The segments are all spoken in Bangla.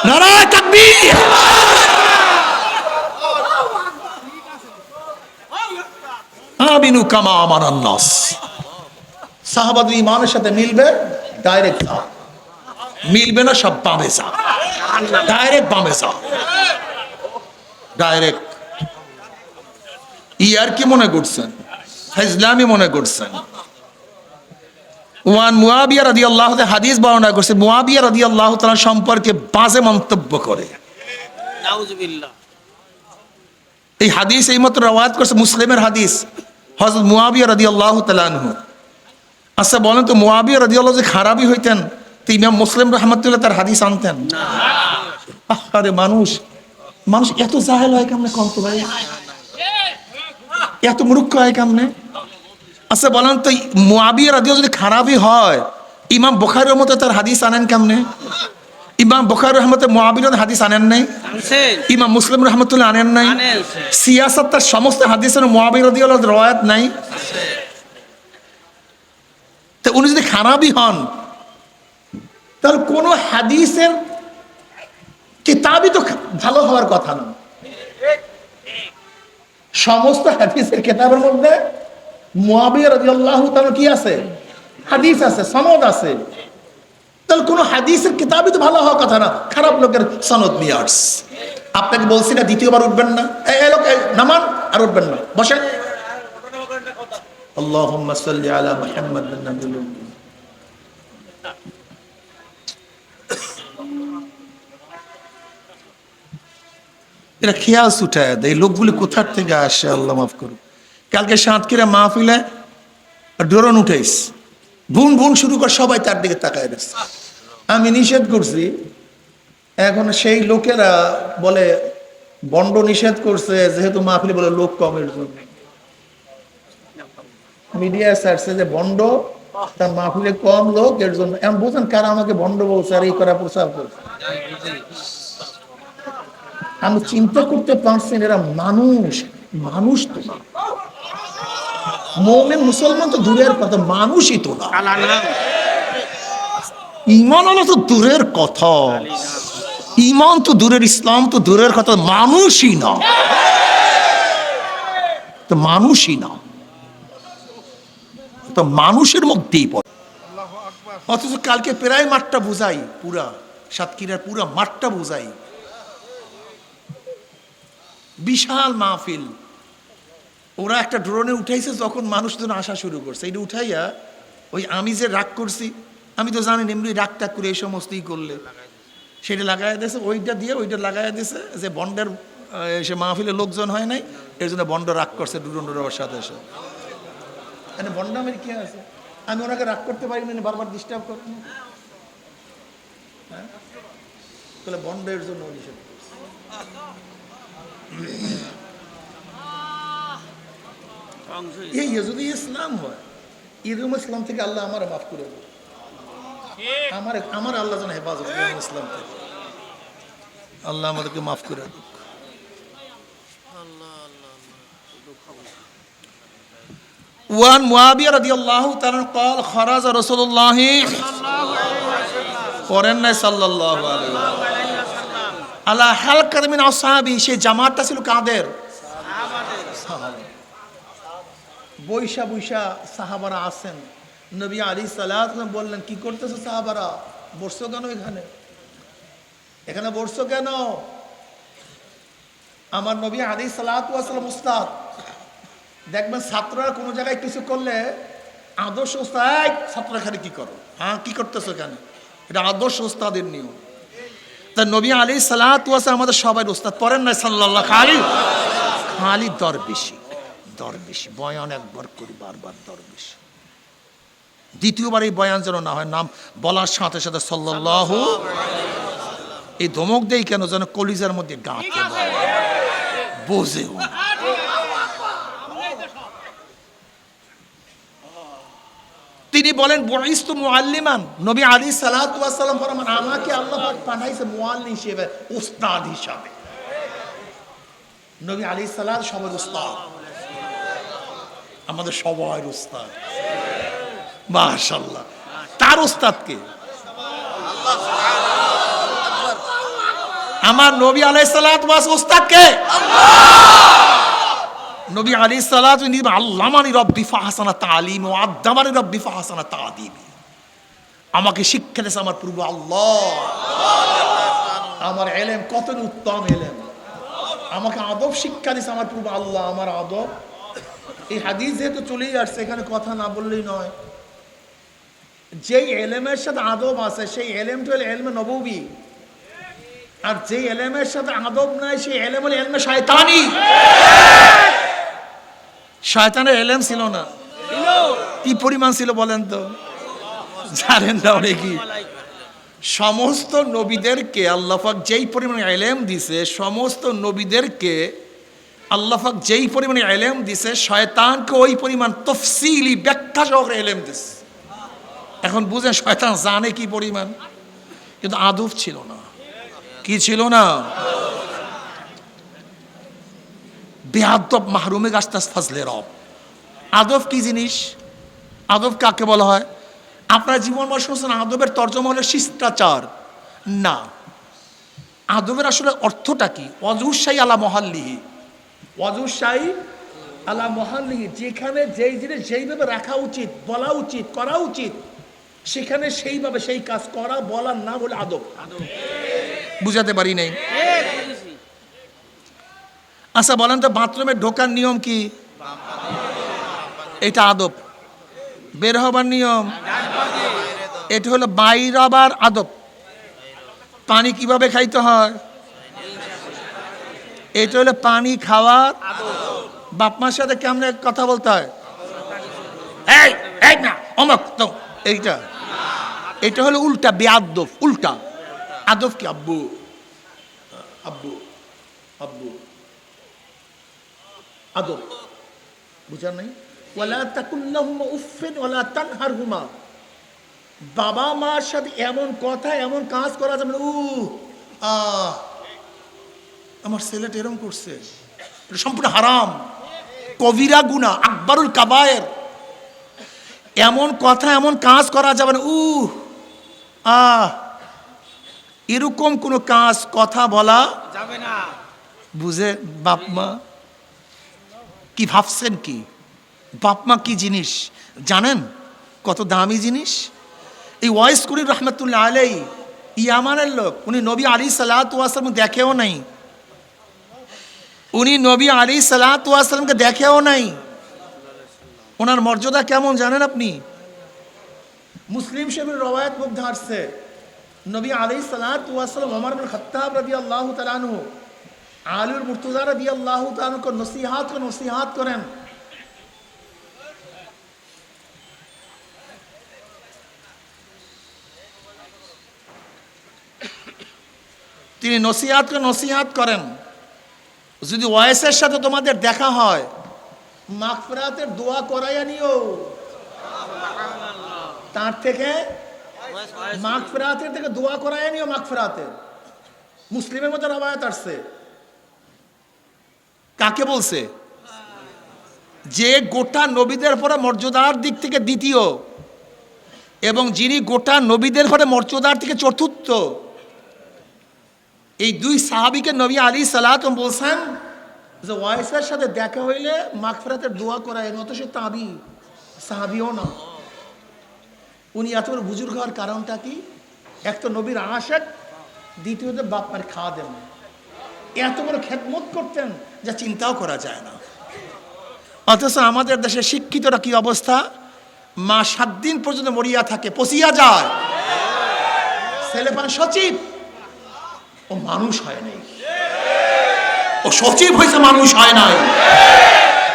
নারায়ে তাকবীর। আমিনু কামা আমানান নাস। সাহাবাদের ঈমানের সাথে মিলবে, ডাইরেক্ট যাও। মিলবে না, সব বামে যাও, ডাইরেক্ট বামে যাও, ডাইরেক্ট। ইয়ার কি মনে করছেন? ইসলামী মনে করছেন? ওয়ান মুয়াবিয়া রাদিয়াল্লাহু তাআলা হাদিস বর্ণনা করছে, মুয়াবিয়া রাদিয়াল্লাহু তাআলা সম্পর্কে বাজে মন্তব্য করে। নাউজুবিল্লাহ। এই হাদিস এই মাত্র রওয়ায়াত করছে মুসলিমের হাদিস, হযরত মুয়াবিয়া রাদিয়াল্লাহু তাআলা আনহু। আচ্ছা বলেন তো, মুয়াবিয়া রাদিয়াল্লাহু যে খারাপই হইতেন তো ইমাম মুসলিম রাহমাতুল্লাহ তার হাদিস আনতেন না? আরে মানুষ মানুষ এত জাহেল হয় কেমনে? কম তো ভাই, এত মূর্খ হয় কেমনে? আচ্ছা বলেন তো, মুয়াবিয়া রাদিয়াল্লাহু যদি খারাপই হয়, ইমাম বুখারীর মতো তার হাদিস আনেন কেমনে? ইমাম বুখারী রাহমাতুল্লাহ মুয়াবিয়ার হাদিস আনেন নাই, ইমাম মুসলিম রাহমাতুল্লাহ আনেন নাই, সিয়াসাত তার সমস্ত হাদিসের মুয়াবিয়া রাদিয়াল্লাহু রওয়ায়াত নাই। তো উনি যদি খারাপই হন, তাহলে কোন হাদিসের কিতাবই তো ভালো হওয়ার কথা না। সমস্ত হাদিসের কিতাবের মধ্যে মুয়াবিয়া রাদিয়াল্লাহু তাআলা কি আছে? হাদিস আছে, সনদ আছে। তাহলে কোন হাদিসের কিতাবই তো ভালো হওয়ার কথা না, খারাপ লোকের সনদ নিয়ে আসছে। আপনাকে বলছি না দ্বিতীয়বার উঠবেন না, এই লোক নামান, আর উঠবেন না, বসেন। আল্লাহুম্মা সাল্লি আলা মুহাম্মাদ নাবিয়্যিল উম্মি। এরা খেয়াল ছুটায় দেয়, এই লোকগুলি কোথার থেকে আসে আল্লাহ মাফ করুন। কালকে সাতক্ষীরা মাহফিলে ড্রোন উঠাইস, বুন বুন শুরু করে সবাই তার দিকে তাকায় দিচ্ছে। আমি নিষেধ করছি, এখন সেই লোকেরা বলে বন্ড নিষেধ করছে যেহেতু মাহফিলে বলে লোক কমের জন্য। মিডিয়া ছাড়ছে যে বন্ড তার মাহফিলে কম লোক এর জন্য। এমন বুঝেন কারা আমাকে বন্ড বলছে আর এই করা প্রচার করছে? আমি চিন্তা করতে পারছি এরা মানুষ, মানুষ তো না, মুমিন মুসলমান তো দূরের কথা, মানুষই তো না। ঈমান হলো তো দূরের কথা, ঈমান তো দূরের, ইসলাম তো দূরের কথা, মানুষই না, তো মানুষই না, তো মানুষের মধ্যেই পড়ে। অথচ কালকে প্রায় মাঠটা বুঝাই, পুরা সাতক্ষীরার পুরা মাঠটা বুঝাই, বিশাল মাহফিল। ওরা একটা ড্রোনে উঠাইছে, যখন মানুষজন আসা শুরু করছে, এটা উঠাইয়া ওই আমি যে রাগ করছি, আমি তো জানি এমনি রাগ টাগ করে এই সমস্তই করলে সেটা লাগাই দিয়েছে, ওইটা দিয়ে ওইটা লাগাই দিয়েছে যে বন্ডের সে মাহফিলে লোকজন হয় নাই, এর জন্য বন্ড রাগ করছে ড্রোনের সাথে এসে। মানে বন্ড আমার কি আছে? আমি ওনাকে রাগ করতে পারি না, বারবার ডিস্টার্ব করি না, হ্যাঁ? তাহলে বন্ডের জন্য নিষেধ করছে। এই যদি ইসলাম হয়, এরকম ইসলাম থেকে আল্লাহ আমার মাফ করে দেবে, আমার আল্লাহ যেন হেফাজত করেন ইসলাম থেকে, আল্লাহ আমাদেরকে মাফ করে দেবে। ওয়ান মুয়াবিয়া রাদিয়াল্লাহু তাআলা قال خرج رسول الله করেন না সাল্লাল্লাহু আলাইহি ওয়াসাল্লাম আলা হালকাত মিন আসহাবি, সেই জামাতটা ছিল কাদের? সাহাবাদের। বৈশা বৈশা সাহাবারা আছেন, নবী আলাইহিস সালাতু ওয়াস সালাম বললেন, কি করতেছো সাহাবারা, বসছো কেন এখানে, এখানে বসছো কেন? আমার নবী আলাইহিস সালাতু ওয়াস সালাম উস্তাদ। দেখবেন ছাত্ররা কোনো জায়গায় কিছু করলে আদর্শ উস্তাদ, ছাত্ররা এখানে কি করো, হ্যাঁ কি করতেছো কেন, এটা আদর্শ উস্তাদের নিয়ম। তা নবী আলাইহিস সালাতু ওয়াস সালাম আমাদের সবাই উস্তাদ, পড়েন না সাল্লাল্লাহু আলাইহি, খালি দরবেশি দরবেশি, বয়ান একবার করি বারবার দরবেশি, দ্বিতীয়বার এই বয়ান যেন না হয় নাম বলার সাথে সাথে সাল্লাল্লাহু, এই ধমক দেই কেন, যেন কলিজার মধ্যে গাঁথে বোঝেও। তিনি বলেন বুইস্তু মুআল্লিমান, নবী আলাইহিস সালাতু ওয়াস সালাম ফরমান, আমাকে আল্লাহ পাক পাঠাইছে মুআল্লিম হিসেবে, উস্তাদ হিসেবে। নবী আলাইহিস সালাত সবার উস্তাদ, আমাদের সবার উস্তাদ, মাশাআল্লাহ। তার উস্তাদ কে? আমার নবী আলাইহিস সালাতু ওয়াস উস্তাদ কে? নবী আলাইহিস সালাতু আল্লামানি রব্বি ফাহসানা তালিম ওয়া আদ্দামানি রব্বি ফাহসানা তাদিব। আমাকে শিক্ষা দিয়েছে আমার প্রভু আল্লাহ। আমার ইলম কত উত্তম ইলম, আমাকে আদব শিক্ষা দিয়েছে আমার প্রভু আল্লাহ। আমার আদব, এই হাদিস যেহেতু চলেই আসছে, এখানে কথা না বললেই নয়। যেই এলেমের সাথে আদব আছে সেই এলেমটা হলো এলমে নববী, আর যেই এলেমের সাথে আদব নাই সেই এলেম হলো এলমে শয়তানি। শয়তানের এলেম ছিল না, কি পরিমাণ ছিল বলেন তো? জানেন না কি? সমস্ত নবীদেরকে আল্লাহ পাক যেই পরিমাণে এলেম দিছে, সমস্ত নবীদেরকে আল্লাহ পাক যেই পরিমাণে এলেম দিছে, শয়তানকে ওই পরিমাণ তফসিলি ব্যাখ্যা সহকারে এলেম দিছে। এখন বুঝেন শয়তান জানে কি পরিমাণ, কিন্তু আদব ছিল না। কি ছিল না? বেআদব মাহরুমে গাস্তাস ফাজলে রব। আদব কি জিনিস? আদব কাকে বলা হয়? আপনার জীবন বর্ষ শুনছেন আদবের তর্জমা হলো শিষ্টাচার। না, আদবের আসলে অর্থটা কি? ওয়াজুসাই আলা মহাল্লিহি, ওয়াজুসাই আলা মহাল্লিহি, যেখানে যেই জিনিস যেইভাবে রাখা উচিত, বলা উচিত, করা উচিত, সেখানে সেইভাবে সেই কাজ করা বলার নাম হলো আদব। বুঝাতে পারি নাই? আচ্ছা বলেন তো, বাথরুমে ঢোকার নিয়ম কি? এটা আদব। বের হবার নিয়ম এটা হলো বাইর হবার আদব। পানি কিভাবে খাইতে হয় এটা হলো পানি খাওয়ার। বাপ মার সাথে কেমনে কথা বলতে হয়? এই এই না অমক তো, এইটা এটা হলো উল্টা বেআদব। উল্টা আদব কি? আব্বু আব্বু আব্বু, আদব। বুঝার নাই? ওয়ালা তাকুল্লাহুমা উফফিন ওয়ালা তানহারহুমা। বাবা মার সাথে এমন কথা এমন কাজ করা যাবে না। আমার ছেলেটা এরকম করছে, এটা সম্পূর্ণ হারাম, কবিরা গুনাহ, আকবারুল কাবায়ের। এমন কথা এমন কাজ করা যাবে না। এরকম কোনো কাজ কথা বলা যাবে না। বুঝে বাপ মা কি ভাবছেন? কি বাপ মা কি জিনিস জানেন? কত দামি জিনিস। এই ওয়াইস কুরি রহমতুল্লাহ আলাই ইয়ামানের লোক, উনি নবী আলাইহিস সালাতু ওয়াস সালাম দেখেও নাই। উনি নবী আলাইহিস সালাতু ওয়াস সালামকে দেখেও নাই। ওনার মর্যাদা কেমন জানেন আপনি? মুসলিম শরীফের রওয়ায়াত মধ্যে আসছে, নবী আলাইহিস সালাতু ওয়াস সালাম ওমর ইবনে খাত্তাব রাদিয়াল্লাহু তাআলা আনহু, আলীর মুর্তজা রাদিয়াল্লাহু তাআলা আনহু নসিহাত করেন। তিনি নসিহাত করেন, যদি ওয়াইসের সাথে তোমাদের দেখা হয় মাগফিরাতের দোয়া করাইয়া নিও। তার থেকে মাগফিরাতের থেকে দোয়া করাইয়া নিও। মাগফিরাতের মুসলিমের মধ্যে রওয়ায়াত আসছে। কাকে বলছে? যে গোটা নবীদের পরে মর্যাদার দিক থেকে দ্বিতীয়, এবং যিনি গোটা নবীদের পরে মর্যাদার থেকে চতুর্থ, এই দুই সাহাবীকে নবী আলাইহিস সালাতু বলছেন যে ওয়াইসের সাথে দেখা হইলে মাগফিরাতের দোয়া করায়। নত সে তাবি, সাহাবীও না। উনি এত বড় বুজুর্গ হওয়ার কারণটা কি? এক তো নবীর আশিক, দ্বিতীয়ত বাপ মার খাওয়া দেন, এত বড় খেদমত করতেন যা চিন্তাও করা যায় না। অথচ আমাদের দেশে শিক্ষিতরা কি অবস্থা? মা 7 দিন পর্যন্ত মরিয়া থাকে, পচিয়া যায়। ছেলেপান সচিব, ও মানুষ হয় নাই। ও সচিব হয়েছে, মানুষ হয় নাই।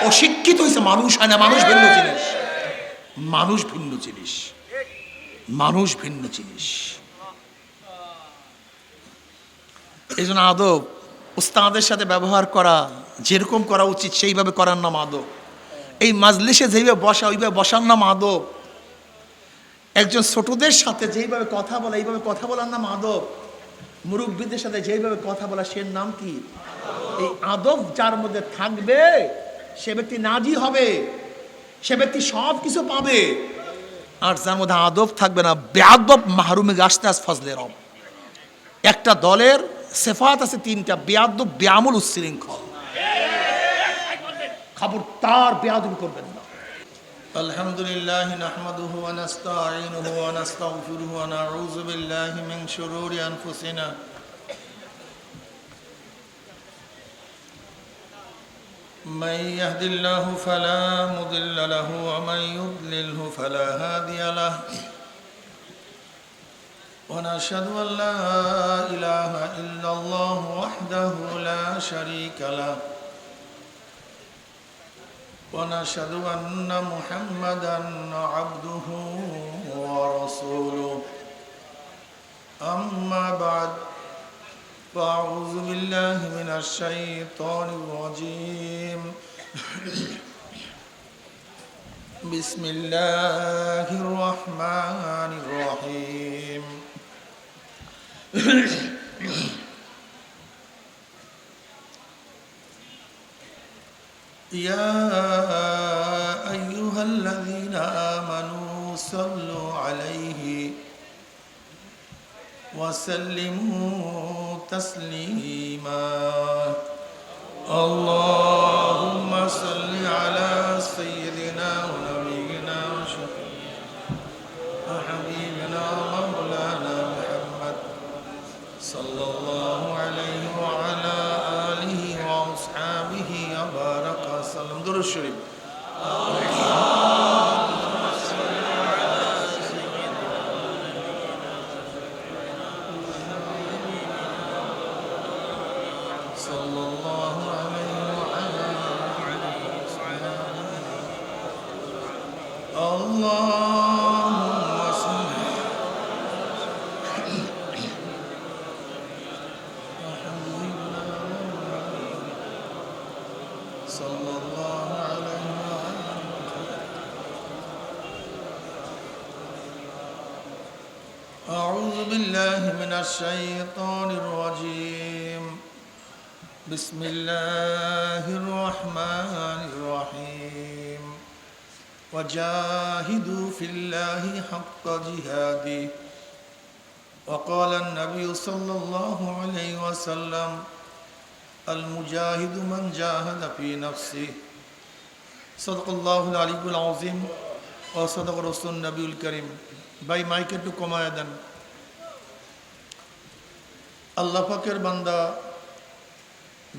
ও শিক্ষিত হয়েছে, মানুষ হয় না। মানুষ ভিন্ন জিনিস, মানুষ ভিন্ন জিনিস, মানুষ ভিন্ন জিনিস। এই জন্য আদব, উস্তাদের সাথে ব্যবহার করা যেরকম করা উচিত সেইভাবে করার নাম আদব। এই মাজলিসে যেইভাবে বসা ওইভাবে বসার নাম আদব। একজন ছোটদের সাথে যেইভাবে কথা বলা এইভাবে কথা বলার নাম আদব। মুরব্বীদের সাথে যেইভাবে কথা বলা সে নাম কি? এই আদব যার মধ্যে থাকবে সে ব্যক্তি নাজি হবে, সে ব্যক্তি সব কিছু পাবে। আর যার মধ্যে আদব থাকবে না, বেআদব মাহরুমে গাস্তাস ফজলে রব। একটা দলের সিফাত আছে তিনটা, বেয়াদব, বেআমল, উচ্ছৃঙ্খল। খবরদার বেয়াদবি করবেন না। আলহামদুলিল্লাহ নাহমাদুহু ওয়া নাস্তাঈনুহু ওয়া নাস্তাগফিরুহু ওয়া নাউযু বিল্লাহি মিন শুরুরি আনফুসিনা من يهد الله فلا مضل له ومن يضلله فلا هادي له ونشهد أن لا إله إلا الله وحده لا شريك له ونشهد أن محمدا عبده ورسوله أما بعد فأعوذ بالله من الشيطان الرجيم بسم الله الرحمن الرحيم يا أيها الذين آمنوا صلوا عليه وسلموا تسليما اللهم صل على سيدنا ونبينا وحبيبنا مولانا محمد صلى الله عليه وعلى آله وأصحابه وبارك وسلم. درود الشريف. صلى الله عليه وعلى اللهم صل صلى الله عليه وعلى أعوذ بالله من الشيطان الرجيم بسم الله الرحمن الرحيم وجاهدوا في الله حق جهاده وقال النبي صلى الله عليه وسلم المجاهد من جاهد في نفسه صدق الله العلي العظيم وصدق رسول النبي الكريم. ভাই মাইক একটু কমায় দেন। আল্লাহ পাকের বান্দা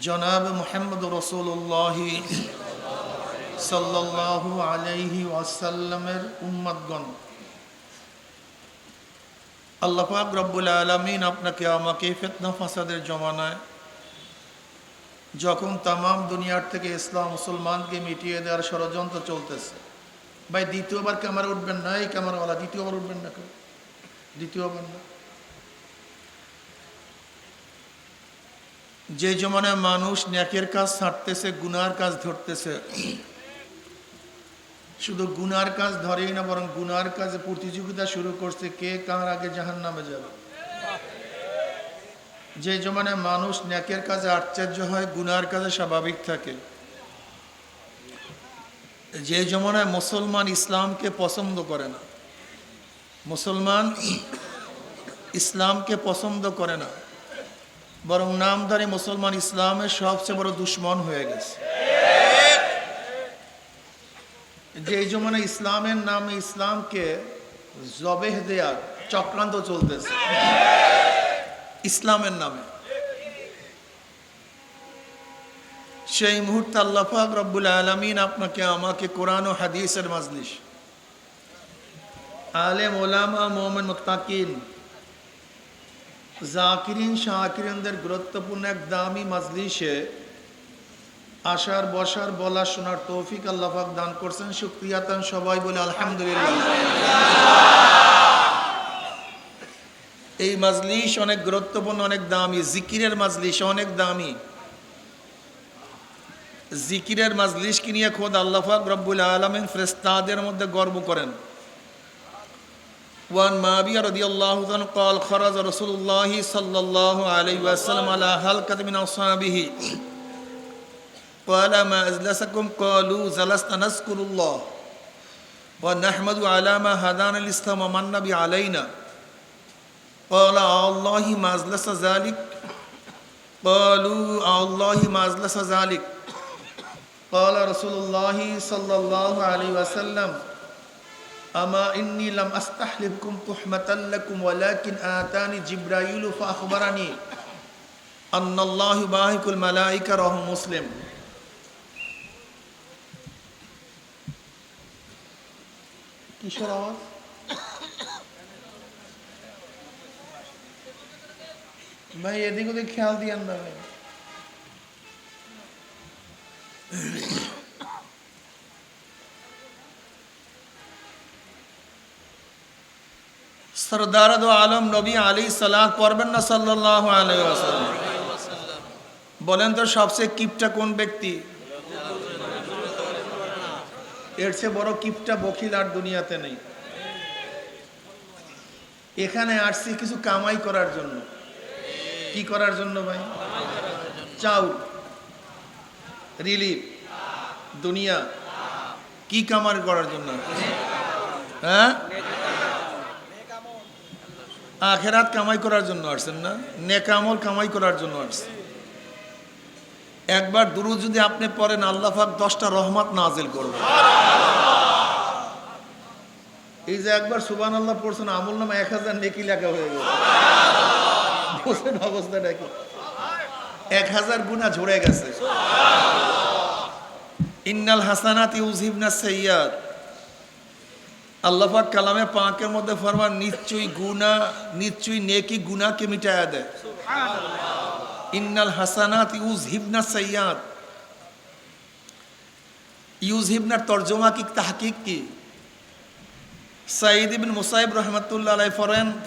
জনাব মুহাম্মদ রাসূলুল্লাহ সাল্লাল্লাহু আলাইহি ওয়াসাল্লামের উম্মতগণ, আল্লাহ পাক রব্বুল আলামিন আপনাকে আমাকে ফিতনা ফাসাদের জমানায় যখন তামাম দুনিয়ার থেকে ইসলাম মুসলমানকে মিটিয়ে দেওয়ার ষড়যন্ত্র চলতেছে, ভাই দ্বিতীয়বার ক্যামেরা উঠবেন না, এই ক্যামেরাওয়ালা দ্বিতীয়বার উঠবেন না, কেউ দ্বিতীয়বার না। যে জমানায় মানুষ নেকের কাজ ছাড়তেছে, গুনার কাজ ধরতেছে, শুধু গুনার কাজ ধরেই না, বরং গুনার কাজে প্রতিযোগিতা শুরু করছে কে কার আগে জাহান্নামে যাবে। যে জমানায় মানুষ নেকের কাজে আশ্চর্য হয়, গুনার কাজে স্বাভাবিক থাকে, যে জমানায় মুসলমান ইসলামকে পছন্দ করে না, মুসলমান ইসলামকে পছন্দ করে না, বরং নামধারী মুসলমান ইসলামের সবচেয়ে বড় দুশ্মন হয়ে গেছে। যে জমানায় ইসলামের নামে ইসলামকে জবেহ দেয়ার চক্রান্ত চলতেছে ইসলামের নামে, সেই মুহূর্তে আল্লাহ পাক রব্বুল আলামিন আপনাকে আমাকে কোরআন ও হাদিসের মাজলিস, আলেম ওলামা মুমিন মুত্তাকিন জাকিরিন শাকিরিনদের গুরুত্বপূর্ণ এক দামি মাজলিসে আসার, বসার, বলা, শোনার তৌফিক আল্লাহ পাক দান করছেন। শুকরিয়া তান সবাই বলে আলহামদুলিল্লাহ। এই মাজলিস অনেক গুরুত্বপূর্ণ, অনেক দামি, জিকিরের মাজলিস অনেক দামি। জিকিরের মাজলিসকে নিয়ে খোদ আল্লাহ পাক রব্বুল আলামিন ফেরেশতাদের মধ্যে গর্ব করেন। وعن معاوية رضي الله عنه قال خرج رسول الله صلى الله عليه وسلم على حلقة من أصحابه قال ما أجلسكم قالوا جلسنا نذكر الله ونحمد على ما هدانا الإسلام ومن به علينا قال الله ما أجلس ذلك قالوا الله ما أجلس ذلك قال رسول الله صلى الله عليه وسلم أما إني لم أستحلفكم تحمة لكم ولكن آتاني جبرائيل فأخبرني أن الله يباهك الملائكة رواه مسلم কিসের আওয়াজ ভাই এদিক ওদিক খেয়াল দিয়েন না ভাই সরদার দো আলম নবী আলী সালাত পড়বেন না সাল্লাল্লাহু আলাইহি ওয়াসাল্লাম বলেন তো সবচেয়ে কিপটা কোন ব্যক্তি এর চেয়ে বড় কিপটা বখিল আর দুনিয়াতে নেই এখানে আসছি কিছু কামাই করার জন্য কি করার জন্য ভাই চাউল রিলিফ দুনিয়া কি কামাই করার জন্য হ্যাঁ আখেরাত কামাই করার জন্য আসছেন না নেক আমল কামাই করার জন্য আসছেন একবার দুরূদ যদি আপনি পড়েন আল্লাহ পাক 10টা রহমত নাজিল করবে এই যে একবার সুবহানাল্লাহ পড়ছেন আমল নামে 1000 নেকি লেখা হয়ে গেল বুঝলেন অবস্থাটা কি 1000 গুনাহ ঝরে গেছে ইন্নাল হাসানাতি ইউযহিবনা সাইয়্যাত আল্লাহ পাক কালামে পাকের মধ্যে ফরমান নিশ্চয়ই নেকি গুনাহকে মিটায়া দেয় সুবহানাল্লাহ ইন্নাল হাসানাতি ইউযহিবনা সাইয়্যাত ইউযহিবনার তরজমা কি তাহকিক কি সাঈদ ইবনে মুসাইব রাহমাতুল্লাহ আলাইহি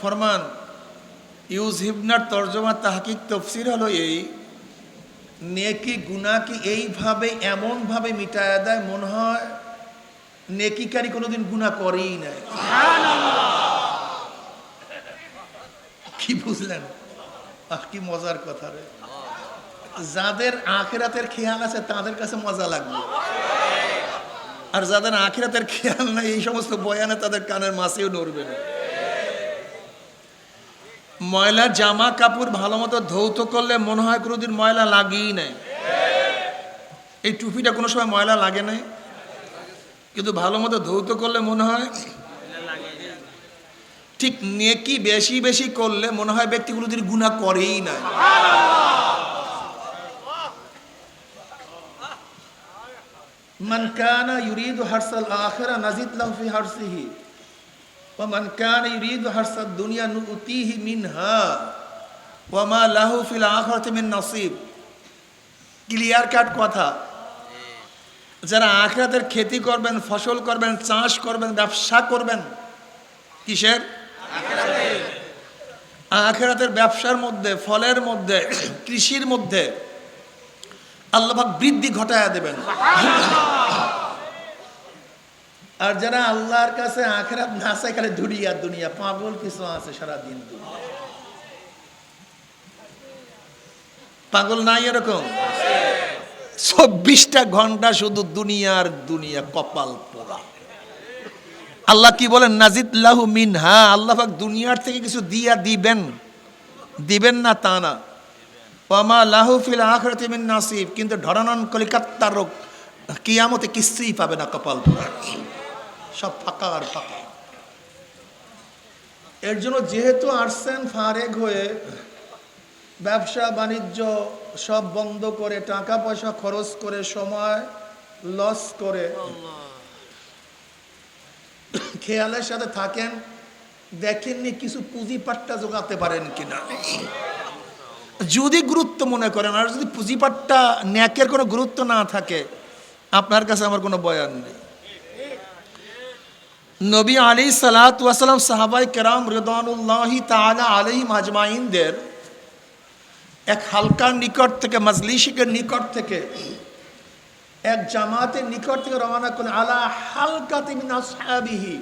ফরমান ইউযহিবনার তরজমা তাহকিক তাফসীর হলো এই নেকি গুনাহকে এইভাবে এমন ভাবে মিটায়া দেয় মনে হয় নেকিকারী কোনোদিন গুনাহ করেই নাই সুবহানাল্লাহ কি বুঝলেন কি মজার কথা রে যাদের আখিরাতের খেয়াল আছে তাদের কাছে মজা লাগবে আর যাদের আখিরাতের খেয়াল নাই এই সমস্ত বয়ানে তাদের কানের মাছেও নড়বে না ময়লা জামা কাপড় ভালো মতো ধৌত করলে মনে হয় কোনোদিন ময়লা লাগেই নাই এই টুপিটা কোনো সময় ময়লা লাগে নাই কিন্তু ভালো মতো ধৌত করলে মনে হয় ঠিক নেকি বেশি বেশি করলে মনে হয় ব্যক্তি কোনোদিন গুনাহ করেই নাই মান কানা ইউরিদু হারসাল আখিরা নাজিদ লাহু ফি হারসিহি ওয়া মান কানা ইউরিদু হারসাদ দুনিয়া নুতিহি মিনহা ওয়া মা লাহু ফিল আখিরাতি মিন নসিব ক্লিয়ার কাট কথা যারা আখিরাতের খেতি করবেন ফসল করবেন চাষ করবেন ব্যবসা করবেন কিসের আখিরাতের ব্যবসার মধ্যে ফলের মধ্যে কৃষির মধ্যে আল্লাহ পাক বৃদ্ধি ঘটায়া দেবেন আর যারা আল্লাহর কাছে আখিরাত না চায় খালি দুনিয়া পাগল কিছু আছে সারা দিন পাগল নাই এরকম 24টা ঘন্টা শুধু দুনিয়া কপাল পোড়া আল্লাহ কি বলেন নাজিদ লাহু মিনহা আল্লাহ পাক দুনিয়ার থেকে কিছু দিবেন না তা না ওয়া মা লাহু ফিল আখিরাতি মিন নাসিব কিন্তু ধরানন কলিকাত্তার কিয়ামতে কিছুই পাবে না কপাল পোড়া সব ফাঁকা আর ফাঁকা এর জন্য যেহেতু আসছেন ফারেক হয়ে ব্যবসা বাণিজ্য সব বন্ধ করে টাকা পয়সা খরচ করে সময় লস করে খেয়ালের সাথে থাকেন দেখেননি কিছু পুঁজিপাট্টা জোগাতে পারেন কিনা যদি গুরুত্ব মনে করেন আর যদি পুঁজিপাট্টা ন্যাকের কোনো গুরুত্ব না থাকে আপনার কাছে আমার কোনো বয়ান নেই নবী আলাইহিস সালাতু ওয়াস সালাম সাহাবায়ে কেরাম রিদওয়ানুল্লাহি তাআলা আলাইহিম আজমাইনদের এক হালকার নিকট থেকে মজলিসের নিকট থেকে এক জামাতের নিকট থেকে রওনা করলেন আলা হালকাতি মিন আসহাবিহি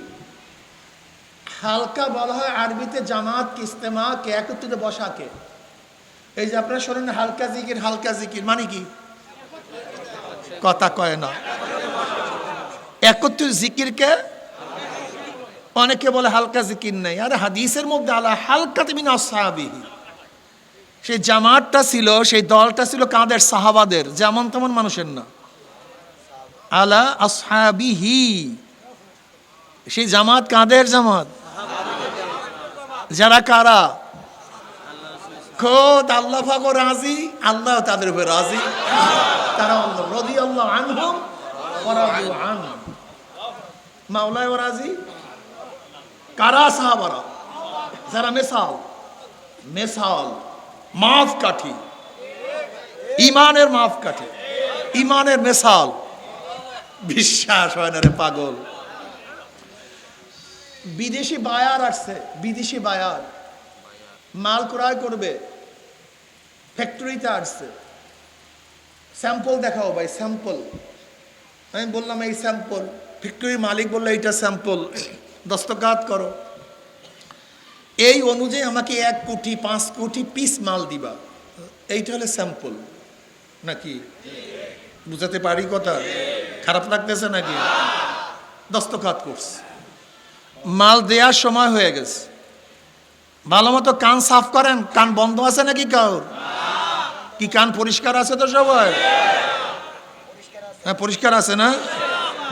হালকা বলা হয় আরবিতে জামাতকে ইজতেমাকে একত্রিত বসাকে এই যে আপনারা শোনেন হালকা জিকির মানে কি কথা কয় না একত্রিত জিকিরকে অনেকে বলে হালকা জিকির নাই আরে হাদিসের মধ্যে আলা হালকাতি মিন আসহাবিহি সেই জামাতটা ছিল, সেই দলটা ছিল কাদের? সাহাবাদের, যেমন তেমন মানুষের না। আলা আসহাবিহি, সেই জামাত কাদের জামাত? যারা কারা? খোদ আল্লাহ পাকও রাজি, আল্লাহ তাদের উপর রাজি। তারা আল্লাহ রাদিয়াল্লাহু আনহুম ওয়া রাদু আনহু, মাওলায় রাজি। কারা? সাহাবারা, যারা মেসাল মাফ কাঠি, ইমানের মাফ কাঠি, ইমানের মেসাল। বিশ্বাস হয় না রে পাগল। বিদেশি বায়ার আসছে, বিদেশি বায়ার মাল ক্রয় করবে, ফ্যাক্টরিতে আসছে। স্যাম্পল দেখাও ভাই, স্যাম্পল। আমি বললাম এই স্যাম্পল, ফ্যাক্টরির মালিক বললো এইটা স্যাম্পল, দস্তখত করো। এই অনুযায়ী আমাকে 1 কোটি 5 কোটি পিস মাল দিবা, এইটা হলে স্যাম্পল নাকি? বুঝাতে পারি কথা? খারাপ লাগতেছে নাকি? দস্তখত করছে, মাল দেওয়ার সময় হয়ে গেছে। ভালো মতো কান সাফ করেন, কান বন্ধ আছে নাকি কাউর? কি কান পরিষ্কার আছে তো সবাই? হ্যাঁ পরিষ্কার আছে না?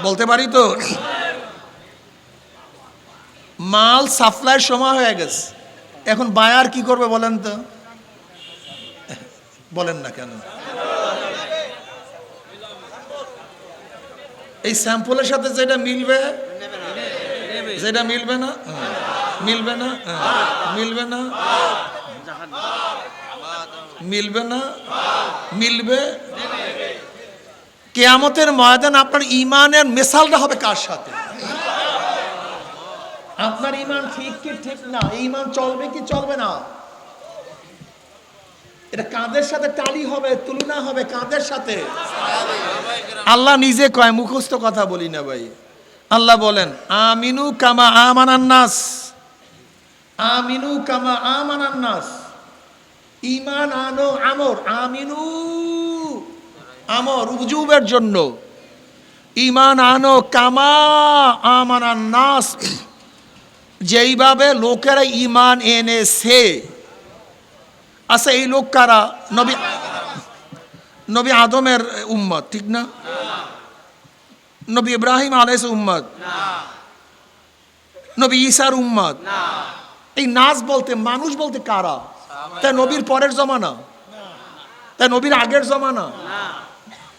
বলতে পারি তো? মাল সাপ্লাইয়ের সময় হয়ে গেছে, এখন বায়ার কি করবে বলেন তো? বলেন না কেন? এই স্যাম্পলের সাথে যেটা মিলবে, যেটা মিলবে না, মিলবে না, মিলবে না, মিলবে না, মিলবে। কিয়ামতের ময়দান আপনার ইমানের মিসালটা হবে কার সাথে? আপনার ইমান ঠিক কি ঠিক না, ইমান চলবে কি চলবে না, এটা কাদের সাথে টালি হবে, তুলনা হবে কাদের সাথে? আল্লাহ নিজে কয়, মুখস্থ কথা বলি না ভাই। আল্লাহ বলেন আমিনু কামা আমানান নাস, আমিনু কামা আমানান নাস, ঈমান আনো আমর, আমিনু আমর উজুবের জন্য, ঈমান আনো কামা আমানান নাস, যেইভাবে লোকেরা ঈমান এনেছে। আচ্ছা এই লোক কারা? নবী আদমের উম্মত, ঠিক না? নবী ইব্রাহিম আলাইহিস উম্মত, নবী ঈসার উম্মত। এই নাস বলতে, মানুষ বলতে কারা? তাই নবীর পরের জমানা? তাই নবীর আগের জমানা?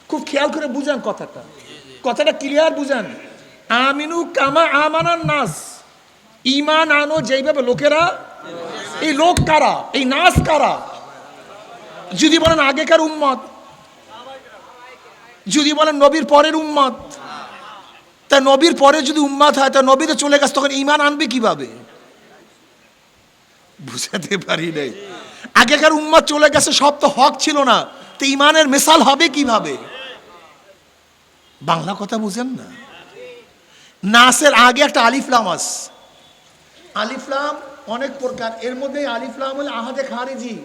খুব খেয়াল করে বুঝেন কথাটা, কথাটা ক্লিয়ার বুঝেন। আমিনু কামা আমানান নাস, ঈমান আনো যেইভাবে লোকেরা। এই লোক কারা? এই নাস কারা? যদি বলেন আগেকার উম্মত, যদি বলেন নবীর পরের উম্মত, তা নবীর পরে যদি উম্মত হয়, তা নবী তো চলে গেছে, তখন ঈমান আনবে কিভাবে? বুঝাতে পারি নাই। আগেকার উম্মত চলে গেছে, সব তো হক ছিল না, তো ঈমানের মিসাল হবে কিভাবে? বাংলা কথা বুঝেন না? নাসের আগে একটা আলিফ লাম আছে। আলিফ লাম অনেক প্রকার, এর মধ্যে আলিফ লাম হলো আহাদে খারিজি।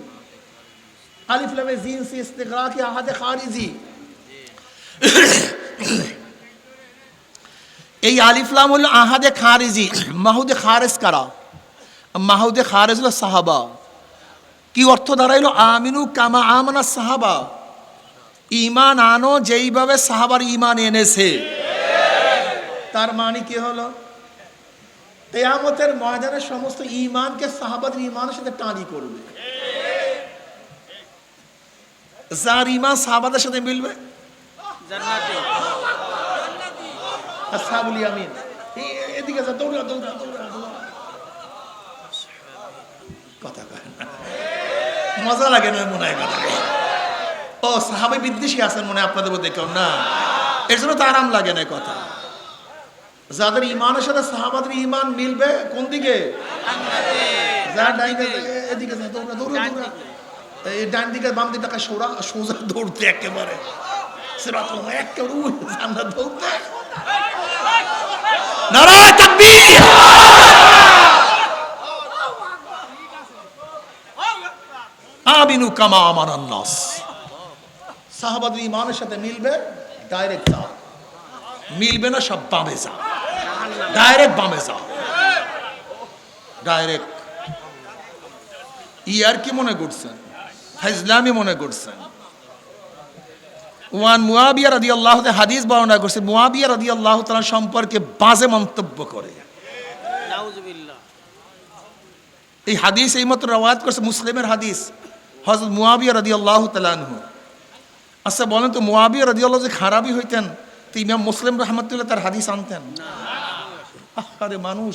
আলিফ লামে জিনসি ইস্তিগরাকি আহাদে খারিজি। এই আলিফ লাম হলো আহাদে খারিজি। মাহুদে খারেজ কারা? মাহুদে খারেজ হলো সাহাবা। কি অর্থ দাঁড়াইলো? আমিনু কামা আমানা সাহাবা, ঈমান আনো যেইভাবে সাহাবার ঈমান এনেছে। তার মানে কি হলো? কিয়ামতের ময়দানে সমস্ত ঈমানকে সাহাবাদের ঈমানের সাথে টানি করবে। যার ঈমান সাহাবাদের সাথে মিলবে জান্নাতি, আসহাবুল ইয়ামিন। এদিকে যা, দৌড়া দৌড়া দৌড়া দৌড়া। কথা কয় না, মজা লাগে না মনে হয় কথা। ও সাহাবে বিদ্বেষী আছেন মনে হয় আপনাদের মধ্যে কেউ না, এর জন্য তো আরাম লাগে না কথা। যাদের ঈমানের সাথে সাহাবাদের ঈমান মিলবে কোন দিকে? যার ডাইন এদিকে যা, দৌড়া দৌড়া দৌড়া। এই ডান দিকে বাম দিকে টাকা সোজা দৌড়তে একেবারে সিরাতুল একেবারে জান্নাত দৌড়তে। নারায়ে তাকবীর। আমিনু কামা আমানান নাস, সাহাবাদের ঈমানের সাথে মিলবে, ডাইরেক্ট যাও। মিলবে না, সব বামে যাও, ডাইরেক্ট বামে যাও, ডাইরেক্ট। ইয়ার কি মনে করছেন? ফাইজলামি মনে করছেন। ওয়ান মুয়াবিয়া রাদিয়াল্লাহু তাআলা হাদিস বর্ণনা করছে, মুয়াবিয়া রাদিয়াল্লাহু তাআলা সম্পর্কে বাজে মন্তব্য করে। নাউজুবিল্লাহ। এই হাদিস এইমাত্র রওয়ায়াত করছে মুসলিমের হাদিস, হযরত মুয়াবিয়া রাদিয়াল্লাহু তাআলা আনহু। আচ্ছা বলেন তো, মুয়াবিয়া রাদিয়াল্লাহু যে খারাপই হইতেন তো ইমাম মুসলিম রাহমাতুল্লাহ তার হাদিস আনতেন? আরে মানুষ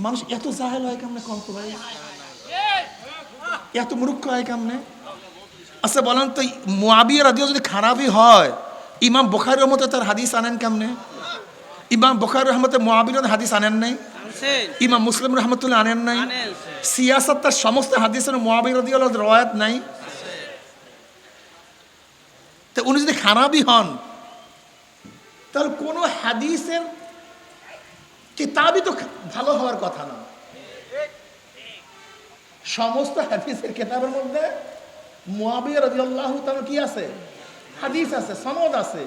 মানুষ এত জাহেল হয় কেমনে কোন তো ভাই, এত মূর্খ হয় কেমনে? আচ্ছা বলেন তো, মুয়াবিয়া রাদিয়াল্লাহু যদি খারাপই হয় ইমাম বুখারীর মতো তার হাদিস আনেন কেমনে? ইমাম বুখারী রহমতে মুয়াবিয়ার হাদিস আনেন নাই, ইমাম মুসলিম রহমতুল্লাহ আনেন নাই, সিয়াসত তার সমস্ত হাদিসের মুয়াবিয়া রাদিয়াল্লাহু রওয়ায়াত নাই। তো উনি যদি খারাপই হন তাহলে কোনো হাদিসের কিতাবই তো ভালো হওয়ার কথা না। সমস্ত হাদিসের কিতাবের মধ্যে মুয়াবিয়া রাদিয়াল্লাহু তাআলা কি আছে? হাদিস আছে, সনদ আছে।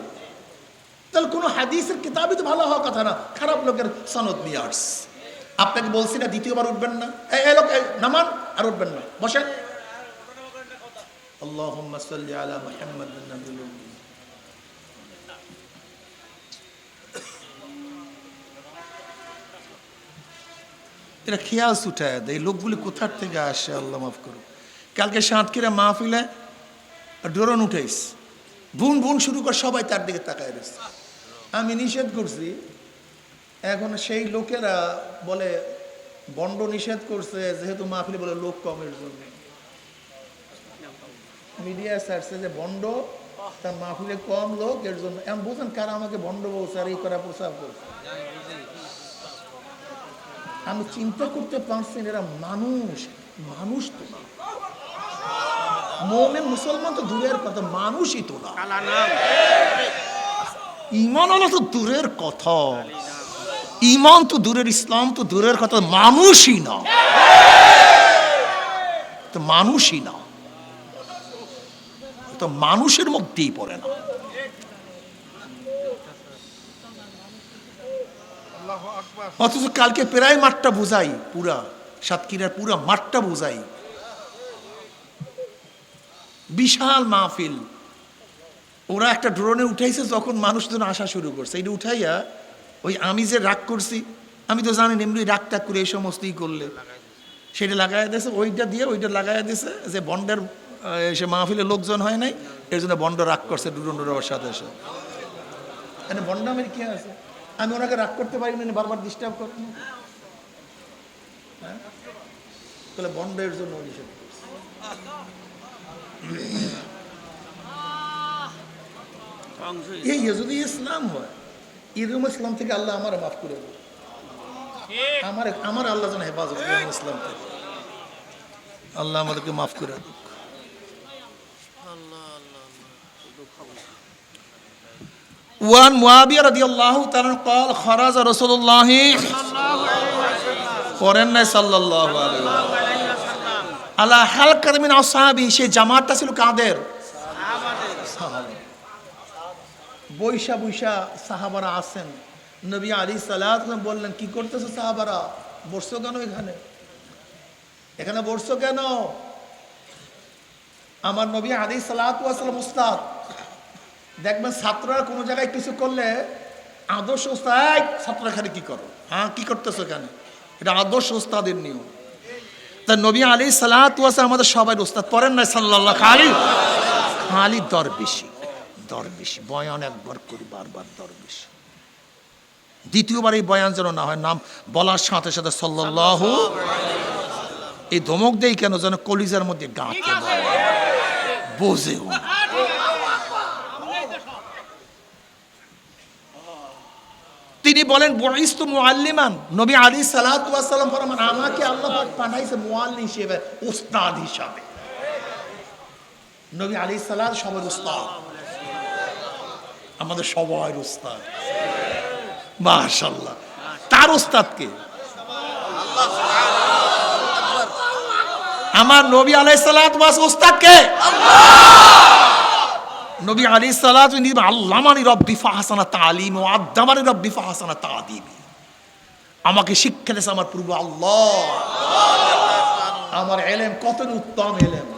তাহলে কোনো হাদিসের কিতাবই তো ভালো হওয়ার কথা না, খারাপ লোকের সনদ নিয়ে আসছে। আপনাকে বলছি না দ্বিতীয়বার উঠবেন না, এই লোক নামান আর উঠবেন না, বসেন। আল্লাহুম্মা সাল্লি আলা মুহাম্মাদ নাবিয়্যিল উম্মি। এরা খেয়াল ছুটায় দেয়, এই লোকগুলি কোথার থেকে আসে আল্লাহ মাফ করুন। কালকে সাতক্ষীরা মাহফিলে ড্রোন উঠাইস, বুন বুন শুরু কর, সবাই তার দিকে তাকায় রয়েছে। আমি নিষেধ করছি, এখন সেই লোকেরা বলে বন্ড নিষেধ করছে যেহেতু মাহফিলে বলে লোক কমের জন্য। মিডিয়া ছাড়ছে যে বন্ড তার মাহফিলে কম লোক এর জন্য। এমন বুঝেন কারা আমাকে বন্ড বলছে আর এই করা প্রচার করছে। আমি চিন্তা করতে পারছি এরা মানুষ, মানুষ তো না, মুমিন মুসলমান তো দূরের কথা, মানুষই তো না। ঈমান হলো তো দূরের কথা, ঈমান তো দূরের, ইসলাম তো দূরের কথা, মানুষই না, তো মানুষই না, তো মানুষের মধ্যেই পড়ে না। অথচ কালকে প্রায় মাঠটা বুঝাই, পুরা সাতক্ষীরার পুরা মাঠটা বুঝাই, বিশাল মাহফিল। ওরা একটা ড্রোনে উঠাইছে, যখন মানুষজন আসা শুরু করছে এটা উঠাইয়া ওই আমি যে রাগ করছি, আমি তো জানি এমনি রাগ টাগ করে এই সমস্তই করলে সেটা লাগাই দিয়েছে, ওইটা দিয়ে ওইটা লাগাই দিয়েছে যে বন্ডের সে মাহফিলে লোকজন হয় নাই, এর জন্য বন্ড রাগ করছে ড্রোন ওর সাথে এসে। মানে বন্ড আমার কি আছে, আমি ওনাকে রাগ করতে পারি না, বারবার ডিস্টার্ব করেন, হ্যাঁ তাহলে বন্ডের জন্য নিষেধ করছে। এই যদি ইসলাম হয়, এরকম ইসলাম থেকে আল্লাহ আমার মাফ করে দেবে, আমার আল্লাহ যেন হেফাজত করেন ইসলাম থেকে, আল্লাহ আমাদেরকে মাফ করে দেবে। وعن معاوية رضي الله تعالى قال خرج رسول الله صلى الله عليه وسلم على حلقة من أصحابه। সেই জামাতটা ছিল কাদের? বৈশা বৈশা সাহাবারা আছেন। নবী আলাইহিস সালাতু ওয়াস সালাম বললেন, কি করতেছো সাহাবারা, বসছো কেন এখানে, এখানে বসছো কেন? আমার নবী আলাইহিস সালাতু ওয়াস সালাম উস্তাদ। দেখবেন ছাত্ররা কোনো জায়গায় কিছু করলে আদর্শ উস্তাদ, ছাত্র এখানে কি করো, হ্যাঁ কি করতেছো এখানে, এটা আদর্শ উস্তাদের নিয়ম। তা নবী আলাইহিস সালাতু ওয়াস সালাম আমাদের সবাই উস্তাদ, পড়েন না সাল্লাল্লাহু খালি খালি দরবেশি, দরবেশি বয়ান একবার করি বারবার দরবেশি, দ্বিতীয়বার এই বয়ান যেন না হয় নাম বলার সাথে সাথে সাল্লাল্লাহু, এই ধমক দেই কেন, যেন কলিজার মধ্যে গাঁথে বোঝেও। তিনি বলেন বুইস্তু মুআল্লিমান, নবী আলাইহিস সালাতু ওয়াস সালাম ফরমান, আমাকে আল্লাহ পাক পাঠাইছে মুআল্লিম হিসেবে, উস্তাদ হিসেবে। নবী আলাইহিস সালাত সবার উস্তাদ, আমাদের সবার উস্তাদ, মাশাআল্লাহ। তার উস্তাদকে আমার নবী আলাইহিস সালাত ওয়াস উস্তাদকে নবী আলাইহিস সালাতু আল্লামানি রব্বি ফাহসানা তালিম ওয়া আদ্দামানি রব্বি ফাহসানা তাদিবি। আমাকে শিক্ষা দিয়েছে আমার প্রভু আল্লাহ, আমার ইলম কত উত্তম ইলম,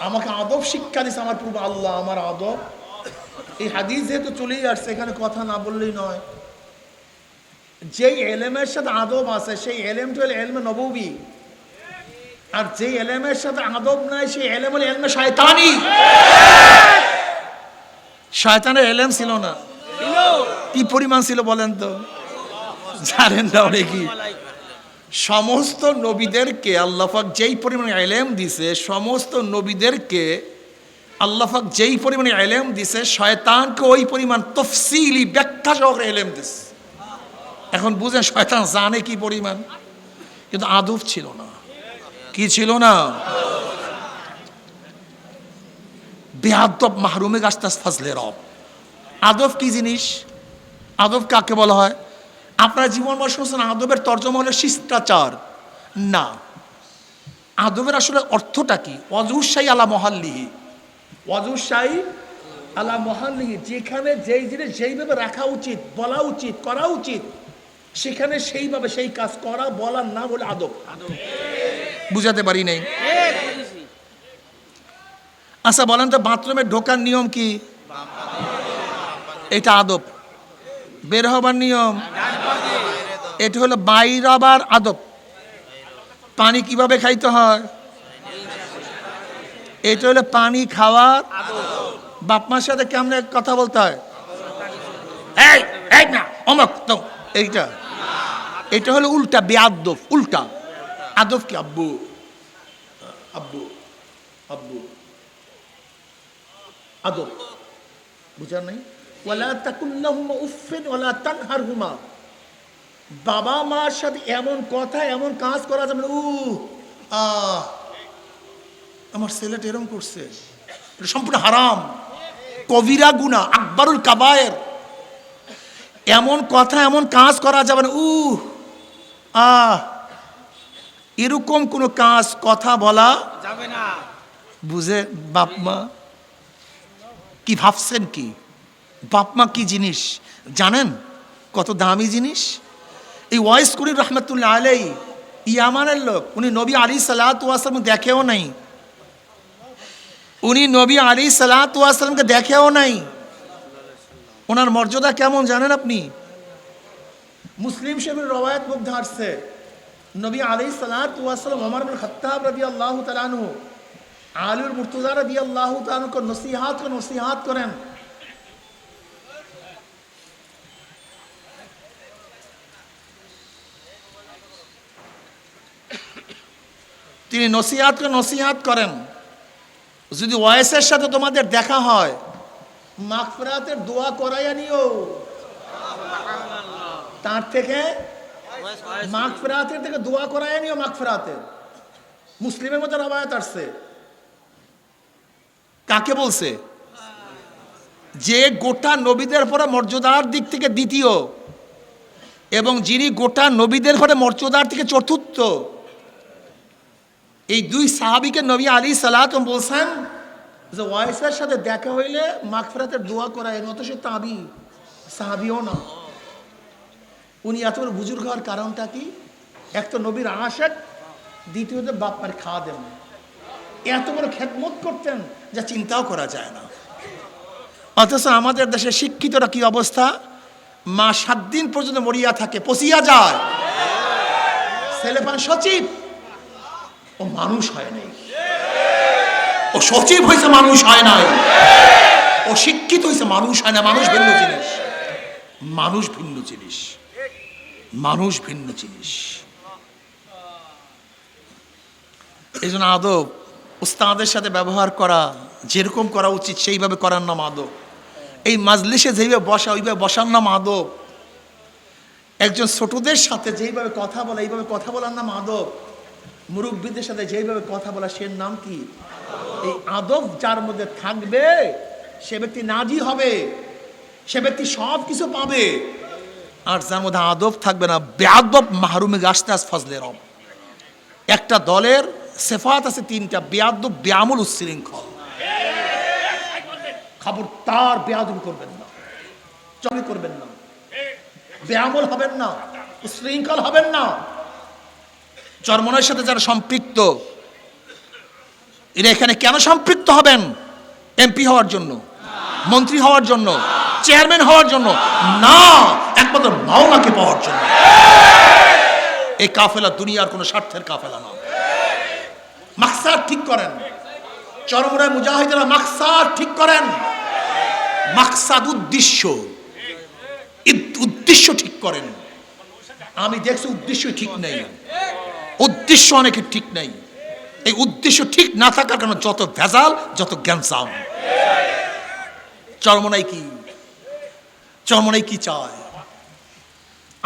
আমাকে আদব শিক্ষা দিছে আমার পূর্ব আল্লাহ, আমার আদব। এই হাদিস যেহেতু চলেই আসছে, এখানে কথা না বললেই নয়। যেই এলেমের সাথে আদব আছে সেই এলেমটা হলো এলমে নববী, আর যেই এলেমের সাথে আদব নাই সেই এলেম হলো এলমে শয়তানি। শয়তানের এলেম ছিল না, কি পরিমাণ ছিল বলেন তো? জানেন না কি? সমস্ত নবীদেরকে আল্লাহ পাক যেই পরিমাণে এলেম দিছে, সমস্ত নবীদেরকে আল্লাহ পাক যেই পরিমাণে এলেম দিছে, শয়তানকে ওই পরিমাণ তফসিলি ব্যাখ্যা সহকারে এলেম দিছে। এখন বুঝেন শয়তান জানে কি পরিমাণ, কিন্তু আদব ছিল না। কি ছিল না? বেয়াদব মাহরুমে গাছতাস ফাজলে রব। আদব কি জিনিস? আদব কাকে বলা হয়? আপনার জীবন বর্ষ শুনছেন আদবের তর্জমা হলো শিষ্টাচার। না, আদবের আসলে অর্থটা কি? ওয়াজুসাই আলা মহাল্লিহি, ওয়াজুসাই আলা মহাল্লিহি, যেখানে যেই জিনিস যেইভাবে রাখা উচিত, বলা উচিত, করা উচিত, সেখানে সেইভাবে সেই কাজ করা, বলার নাম হলো আদব। বুঝাতে পারি নাই? আচ্ছা বলেন তো, বাথরুমে ঢোকার নিয়ম কি? এটা আদব। বের হবার নিয়ম এটা হলো বাইরাবার আদব। পানি কিভাবে খাইতে হয় এটা হলো পানি খাওয়ার। বাপমার সাথে কেমনে কথা বলতে হয়, এই এই না অমক তো, এইটা এটা হলো উল্টা বেয়াদব। উল্টা আদব কি? আব্বু আব্বু আব্বু, আদব। বুঝার নাই? ওয়ালা তাকুল্লাহুমা উফফিন ওয়ালা তানহারহুমা, বাবা মার সাথে এমন কথা এমন কাজ করা যাবে না। আমার ছেলেটা এরকম করছে, এটা সম্পূর্ণ হারাম, কবিরা গুনাহ, আকবারুল কাবায়ের। এমন কথা এমন কাজ করা যাবে না। এরকম কোনো কাজ কথা বলা যাবে না। বুঝে বাপ মা কি ভাবছেন? কি বাপ মা কি জিনিস জানেন? কত দামি জিনিস। এই ওয়াইস কুরি রহমতুল্লাহ আলাই ইয়ামানের লোক, উনি নবী আলী সাল্লাল্লাহু আলাইহি ওয়াসাল্লাম দেখেও নাই। উনি নবী আলী সাল্লাল্লাহু আলাইহি ওয়াসাল্লামকে দেখেও নাই। ওনার মর্যাদা কেমন জানেন আপনি? মুসলিম শরীফের রওয়ায়াত মধ্যে আসছে, নবী আলী সাল্লাল্লাহু আলাইহি ওয়াসাল্লাম ওমর ইবনে খাত্তাব রাদিয়াল্লাহু তাআলা আনহু, আলীর মুর্তজা রাদিয়াল্লাহু তাআলা আনহু নসিহাত করেন। তিনি নসিহাত করেন, যদি ওয়াইসের সাথে তোমাদের দেখা হয় মাগফিরাতের দোয়া করাইয়া নিও। তার থেকে মাগফিরাতের থেকে দোয়া করাইয়া নিও। মাগফিরাতের মুসলিমের মধ্যে রওয়ায়াত আসছে। কাকে বলছে? যে গোটা নবীদের পরে মর্যাদার দিক থেকে দ্বিতীয়, এবং যিনি গোটা নবীদের পরে মর্যাদার থেকে চতুর্থ, এই দুই সাহাবীকে নবী আলী সাল্লাল্লাহু আলাইহি ওয়াসাল্লাম বলছেন যে ওয়াইসের সাথে দেখা হইলে মাগফিরাতের দোয়া করায়। নত সে তাবি, সাহাবীও না। উনি এত বড় বুজুর্গ হওয়ার কারণটা কি? এক তো নবীর আশিক, দ্বিতীয়ত বাপ্পার খাদেম। এত বড় খেদমত করতেন যা চিন্তাও করা যায় না। অথচ আমাদের দেশে শিক্ষিতরা কি অবস্থা? মা 7 দিন পর্যন্ত মরিয়া থাকে, পচিয়া যায়। ছেলেপান সচিব, ও মানুষ হয় নাই। ও সচিব হয়েছে, মানুষ হয় নাই। ও শিক্ষিত হয়েছে, মানুষ হয় না। মানুষ ভিন্ন জিনিস, মানুষ ভিন্ন জিনিস, মানুষ ভিন্ন জিনিস। এই জন্য আদব, উস্তাদের সাথে ব্যবহার করা যেরকম করা উচিত সেইভাবে করার নাম আদব। এই মাজলিসে যেভাবে বসা ওইভাবে বসার নাম আদব। একজন ছোটদের সাথে যেইভাবে কথা বলা এইভাবে কথা বলার নাম আদব। মুরব্বীদের সাথে যেইভাবে কথা বলা সে নাম কি? এই আদব যার মধ্যে থাকবে সে ব্যক্তি নাজি হবে, সে ব্যক্তি সব কিছু পাবে। আর যার মধ্যে আদব থাকবে না, বেয়াদব মাহরুমে গাছতাস ফজলে রব। একটা দলের সিফাত আছে 3টা, বেয়াদব, বেয়ামুল, উচ্ছৃঙ্খল। খবরদার বেয়াদবি করবেন না, চুরি করবেন না, বেয়ামুল হবেন না, উচ্ছৃঙ্খল হবেন না। চরমনের সাথে যারা সম্পৃক্ত এরা এখানে কেন সম্পৃক্ত হবেন? এমপি হওয়ার জন্য, মন্ত্রী হওয়ার জন্য, চেয়ারম্যান হওয়ার জন্য না, একমাত্র মাওলাকে পাওয়ার জন্য। এই কাফেলা দুনিয়ার কোনো স্বার্থের কাফেলা না। মাকসাদ ঠিক করেন, চরমরায় মুজাহিদেরা মাকসাদ ঠিক করেন। মাকসাদ উদ্দেশ্য, উদ্দেশ্য ঠিক করেন। আমি দেখছি উদ্দেশ্য ঠিক নেই, উদ্দেশ্য অনেকের ঠিক নেই। এই উদ্দেশ্য ঠিক না থাকার কারণে যত ভেজাল, যত গ্যাঞ্জাম। চরমনাই কি, চরমনাই কি চায়?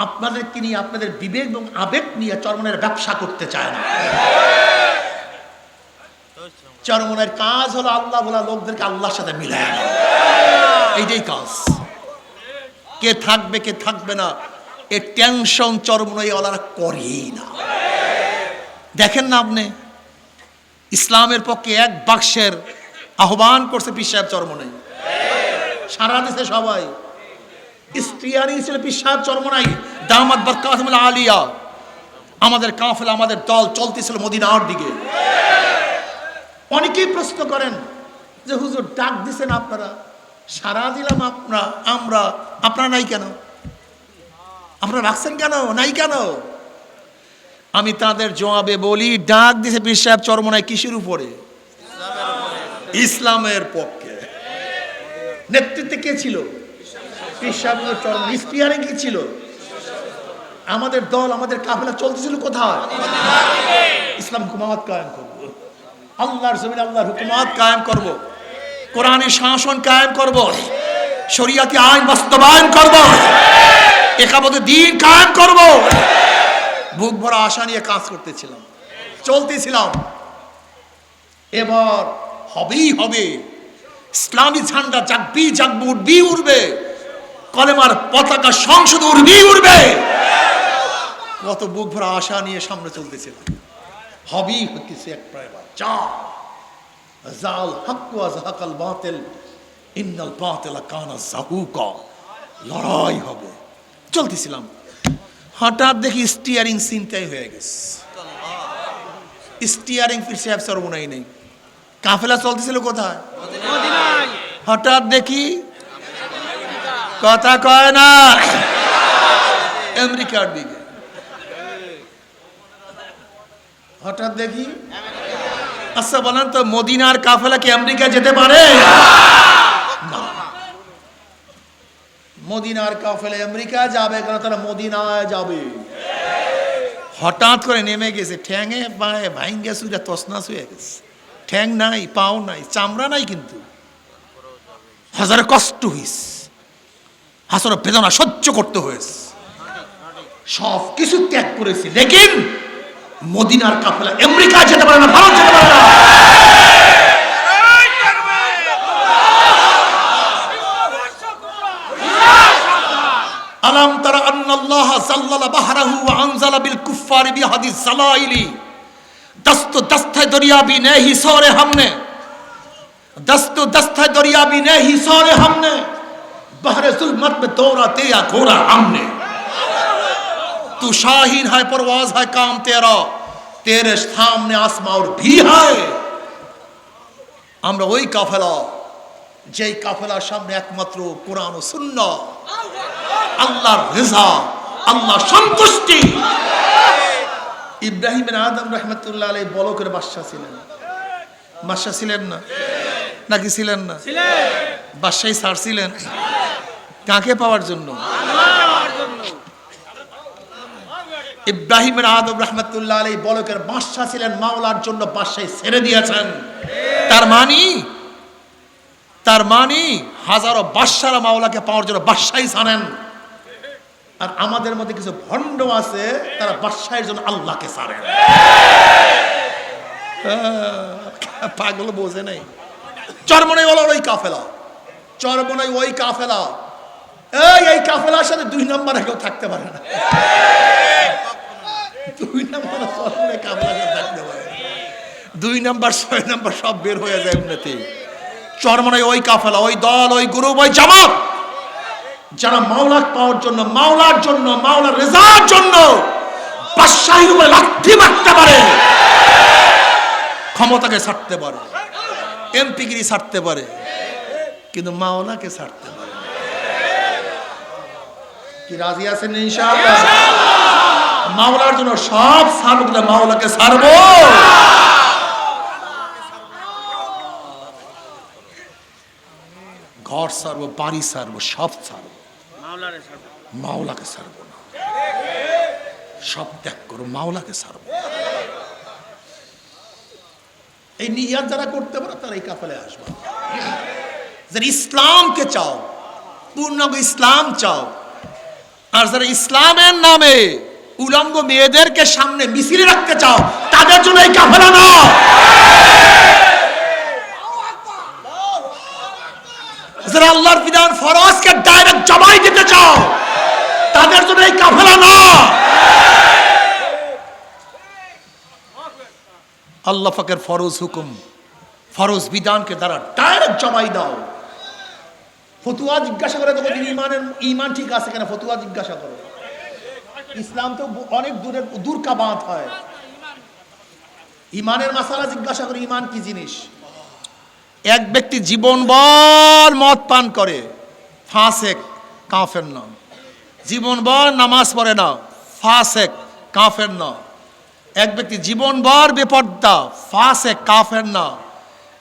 আপনাদেরকে নিয়ে, আপনাদের বিবেক এবং আবেগ নিয়ে চরমনের ব্যবসা করতে চায় না। চরমনের কাজ হলো আল্লাহ বলা লোকদেরকে আল্লাহর সাথে মিলায় না, এইটাই কাজ। কে থাকবে কে থাকবে না এ টেনশন চরমনাই ওয়ালারা করেই না। দেখেন না আপনি, ইসলামের পক্ষে এক বাক্সের আহ্বান করছে পীর সাহেব চরমনাই, সারা দেশে সবাই। স্টিয়ারিং ছিল পীর সাহেব চরমনাই, দামাত বরকাতুল আলিয়া। আমাদের কাফেলা, আমাদের দল চলতেছিল মদিনার দিকে। অনেকেই প্রশ্ন করেন যে হুজুর ডাক দিছেন আপনারা, সারা দিলাম আমরা, আপনারা নাই কেন? আপনারা রাখছেন কেন, নাই কেন? আমি তাদের জবাবে বলি, ডাক দিছে পীর সাহেব চরমনাই কিসের উপরে? ইসলামের পক্ষে। নেতৃত্বে কে ছিল? পীর সাহেব চরমনাই। স্টিয়ারিং কি ছিল? আমাদের দল, আমাদের কাফেলা চলতেছিল কোথায়? ইসলাম হুকুমাত কায়েম করব, আল্লাহর জমিনে আল্লাহর হুকুমাত কায়েম করব, কোরআনের শাসন কায়েম করব, শরিয়াতি আইন বাস্তবায়ন করব, একামতে দ্বীন কায়েম করব। বুক ভরা আশা নিয়ে কাজ করতেছিলাম, চলতেছিলাম। এবার হবেই হবে, ইসলামী ঝান্ডা জাগবি জাগবে, উঠবি উঠবে, কলেমার পতাকা সংসদ উঠবি উঠবে। কত বুক ভরা আশা নিয়ে সামনে চলতেছিলাম। হবেই হতেছে এক প্রায় যা জাল হক ওয়া যাহাকাল বাতিল ইন্নাল বাতিলা কানা যাহুকা। লড়াই হবে, চলতেছিলাম। হঠাৎ দেখি স্টিয়ারিং চিন্তাই হয়ে গেছে। স্টিয়ারিং পীর সাহেব চরমনাই নেই, কাফেলা চলতেছিল কোথায়? হঠাৎ দেখি, কথা কয় না, আমেরিকার দিকে। হঠাৎ দেখি, আচ্ছা বলেন তো মদিনার কাফেলা কি আমেরিকা যেতে পারে? না, মদিনার কাফেলা আমেরিকা যাবে কেন? তারা মদিনায় যাবে। হঠাৎ করে নেমে গেছে, ঠ্যাঙে পায়ে ভাঙ্গে সুইরা তসনাস হয়ে গেছে। ঠ্যাং নাই, পাও নাই, চামড়া নাই, কিন্তু হাজারে কষ্ট হয়েছে, হাজারে বেদনা সহ্য করতে হয়েছে, সব কিছু ত্যাগ করেছে। লেকিন মদিনার কাফেলা আমেরিকা যেতে পারে না, ভারত যেতে পারে না। আলাম তারা আন্নাল্লাহ যাল্লালা বাহরাহু ওয়া আনজালা বিল কুফফারি বিহাদিস জালাইলি দস্ত দস্তে দরিয়া भी नहीं सोरे हमने दस्त दस्ते दरिया भी नहीं सोरे हमने बहरे जुल्मत में दौरा तेरा घोड़ा हमने तू शाहीन है परवाज है काम तेरा तेरे सामने आसमां और भी है। আমরা ওই কাফেলা, যেই কাফেলার সামনে একমাত্র কোরআন ও সুন্নাহ, আল্লাহর রিজা, আল্লাহর সন্তুষ্টি। ইব্রাহিম বিন আদম রাহমাতুল্লাহ আলাইহি বলকের বাদশা ছিলেন। বাদশা ছিলেন না নাকি ছিলেন না? বাদশাহী ছাড়ছিলেন কাকে পাওয়ার জন্য? ইব্রাহিম বিন আদম রাহমাতুল্লাহ আলাইহি বলকের বাদশা ছিলেন, মাওলার জন্য বাদশাহী ছেড়ে দিয়েছেন। তার মানি হাজারো বাদশারা মাওলাকে পাওয়ার জন্য বাদশাহী ছাড়েন। আর আমাদের মধ্যে কিছু ভণ্ড আছে, তারা বাদশাহের জন্য আল্লাহকে ছাড়েন। পাগল বোঝে নাই। চরমনাই ওয়ালা ওই কাফেলা, চরমনাই ওই কাফেলা। এই কাফেলার সাথে দুই নম্বর কেউ থাকতে পারে না। দুই নম্বর চরমনাই কাফেলার সাথে থাকতে পারে না। 2 নম্বর 6 নম্বর সব বের হয়ে যায় এমনিতে। চরমনাই ওই কাফেলা, ওই দল, ওই গ্রুপ, ওই জামাত যারা মাওলাক পাওয়ার জন্য, মাওলার জন্য, মাওলার রেজার জন্য বাদশাহীর উপরে লাঠি মারতে পারে, ক্ষমতাকে ছাড়তে পারে, এমপিগিরি ছাড়তে পারে, কিন্তু মাওলাকে ছাড়তে পারে না। কি রাজি আছেন ইনশাআল্লাহ? মাওলার জন্য সব ছাড়ব, মাওলাকে ছাড়বো। ঘর ছাড়বো, বাড়ি ছাড়বো, সব ছাড়বো, মাওলাকে ছাড়বো না। সব ত্যাগ করো, মাওলাকে ছাড়বো। এই নিয়াত যারা করতে পারে তারা এই কাফেলে আসবে। যারা ইসলামকে চাও, পূর্ণাঙ্গ ইসলাম চাও, আর যারা ইসলামের নামে উলঙ্গ মেয়েদেরকে সামনে মিছিলে রাখতে চাও, তাদের জন্য এই কাফেলা না। যারা আল্লাহর বিধান ফরজকে ডাইরেক্ট জবাই দিতে চাও, তাদের জন্য এই কাফেলা না। আল্লাহ পাকের ফরজ হুকুম, ফরজ বিধানকে দ্বারা ডাইরেক্ট জবাই দাও। ফতুয়া জিজ্ঞাসা করে তখন ইমান ঠিক আছে কেন, ফতুয়া জিজ্ঞাসা করো। ইসলাম তো অনেক দূর কা বাত হয়। ইমানের মাসালা জিজ্ঞাসা করে, ইমান কি জিনিস। এক ব্যক্তি জীবনভর মদ পান করে, ফাসেক, কাফের না। জীবনভর নামাজ পড়ে না, ফাসেক, কাফের না। এক ব্যক্তি জীবনভর বেপর্দা, ফাসেক, কাফের না।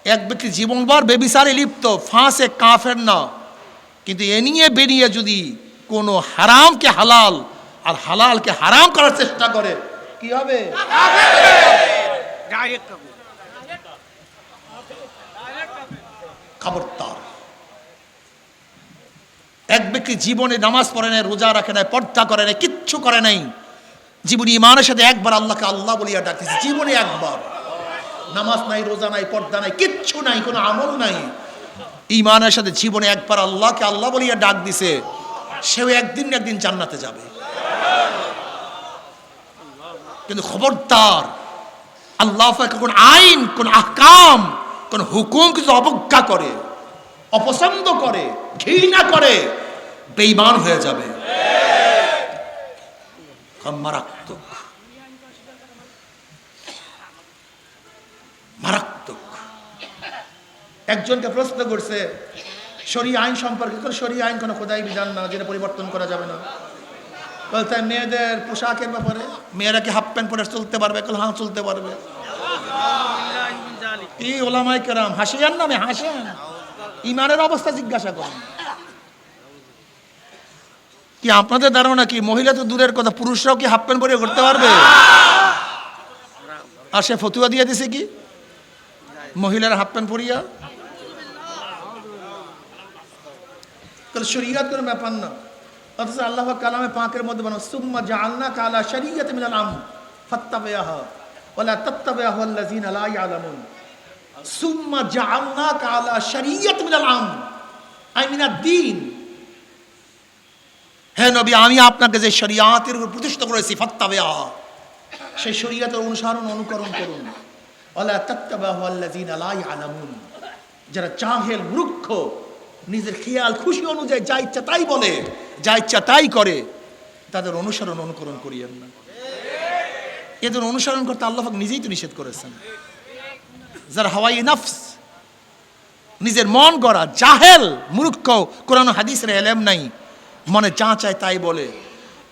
এক ব্যক্তি জীবনভর বেবিচারে লিপ্ত, ফাসেক, কাফের না। কিন্তু এ নিয়ে বেরিয়ে যদি কোনো হারামকে হালাল আর হালালকে হারাম করার চেষ্টা করে, কি হবে? খবরদার। এক ব্যক্তি জীবনে নামাজ পড়ে নাই, রোজা রাখে নাই, পর্দা করে নাই, কিচ্ছু করে নাই, জীবনে ইমানের সাথে একবার আল্লাহকে আল্লাহ বলিয়া ডাকতেছে, জীবনে একবার। নামাজ নাই, রোজা নাই, পর্দা নাই, কিচ্ছু নাই, কোনো আমল নাই, ইমানের সাথে জীবনে একবার আল্লাহকে আল্লাহ বলিয়া ডাক দিছে, সেও একদিন না একদিন জান্নাতে যাবে। কিন্তু খবরদার, আল্লাহ কোন আইন, কোন আহকাম, কোন হুকুম কিছু অবজ্ঞা করে, অপছন্দ করে, ঘৃণা করে, বেঈমান হয়ে যাবে। মারাত্মক, মারাত্মক। একজনকে প্রশ্ন করছে শরীয়ত আইন সম্পর্কে, শরীয়ত আইন কোনো খোদাই বিধান না, যেটা পরিবর্তন করা যাবে না। বলতে মেয়েদের পোশাকের ব্যাপারে, মেয়েরা কি হাফ প্যান্ট পরে চলতে পারবে? হ্যাঁ, চলতে পারবে। কি ওলামায়ে কেরাম হাসিয়ান নামে হাসেন, ইমানের অবস্থা জিজ্ঞাসা করেন। কি আপনাদের ধারণা কি মহিলা তো দূরের কথা, পুরুষরাও কি হাফ প্যান্ট পরে করতে পারবে? আর সে ফতুয়া দিয়ে দিছে কি মহিলার হাফ প্যান্ট পরিয়া? শরীয়ত কোনো ব্যাপার না। অথচ আল্লাহ কালামে পাকের মধ্যে বানো, সুম্মা জাআলনাকা আলা শারিয়াতিন মিনাল আমর ফাত্তাবিআহা ওয়ালা তাত্তাবিআহু আল্লাযীনা লা ইয়ালামুন। সুম্মা জাআলনাকা আলা শারিয়াতিন মিনাল আমর আই মিনাদ দ্বীন। হে নবী, আমি আপনাকে যে শরিয়াতের উপর প্রতিষ্ঠিত করেছি, ফাত্তাবিআহা, সেই শরিয়াতের অনুসরণ অনুকরণ করুন। ওয়ালা তাত্তাবিআহু আল্লাযীনা লা ইয়ালামুন, যারা জাহেল, মূর্খ, নিজের খেয়াল খুশি অনুযায়ী যা ইচ্ছা তাই বলে, যা ইচ্ছা তাই করে, তাদের অনুসরণ অনুকরণ করিয়েন না। এদের অনুসরণ করতে আল্লাহ পাক নিজেই তো নিষেধ করেছেন। যারা হাওয়াই নফস, নিজের মন গড়া, জাহেল, মূর্খ, কোরআন হাদিসের ইলম নাই, মনে যা চায় তাই বলে,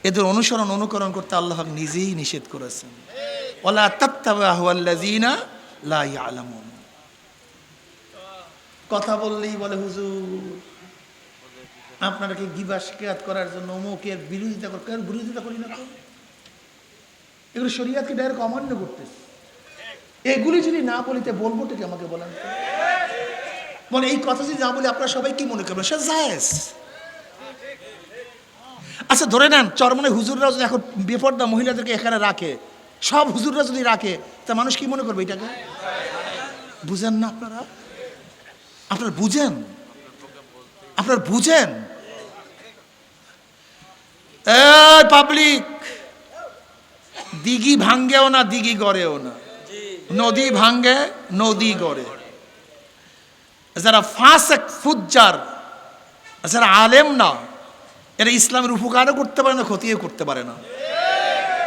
এদের অনুসরণ অনুকরণ করতে আল্লাহ পাক নিজেই নিষেধ করেছেন। ওয়ালা তাত্তাবিআহু আল্লাযীনা লা ইয়ালামুন। কথা বললেই বলে হুজুর আপনারা কি গিবত শিকায়ত করার জন্য অমুকের বিরোধিতা করেন? বিরোধিতা করি না তো, এগুলো শরীয়তকে ডাইরেক্ট অমান্য করতেছে। এগুলি যদি না বলিতে বলবো ঠিক আমাকে বলেন তো, বলে এই কথা যদি না বলি আপনারা সবাই কি মনে করবেন? সে জায়েজ। আচ্ছা ধরে নেন চরমনে হুজুররা যদি এখন বেপর্দা মহিলাদেরকে এখানে রাখে, সব হুজুররা যদি রাখে, তা মানুষ কি মনে করবে এটাকে? বুঝেন না আপনারা? আপনারা বুঝেন? আপনারা বুঝেন? এই পাবলিক, দিঘি ভাঙ্গেও না, দিঘি গড়েও না, নদী ভাঙ্গে, নদী গড়ে। যারা ফাসেক, ফুজ্জার, যারা আলেম না, এরা ইসলামের উপকারও করতে পারে না, ক্ষতিও করতে পারে না।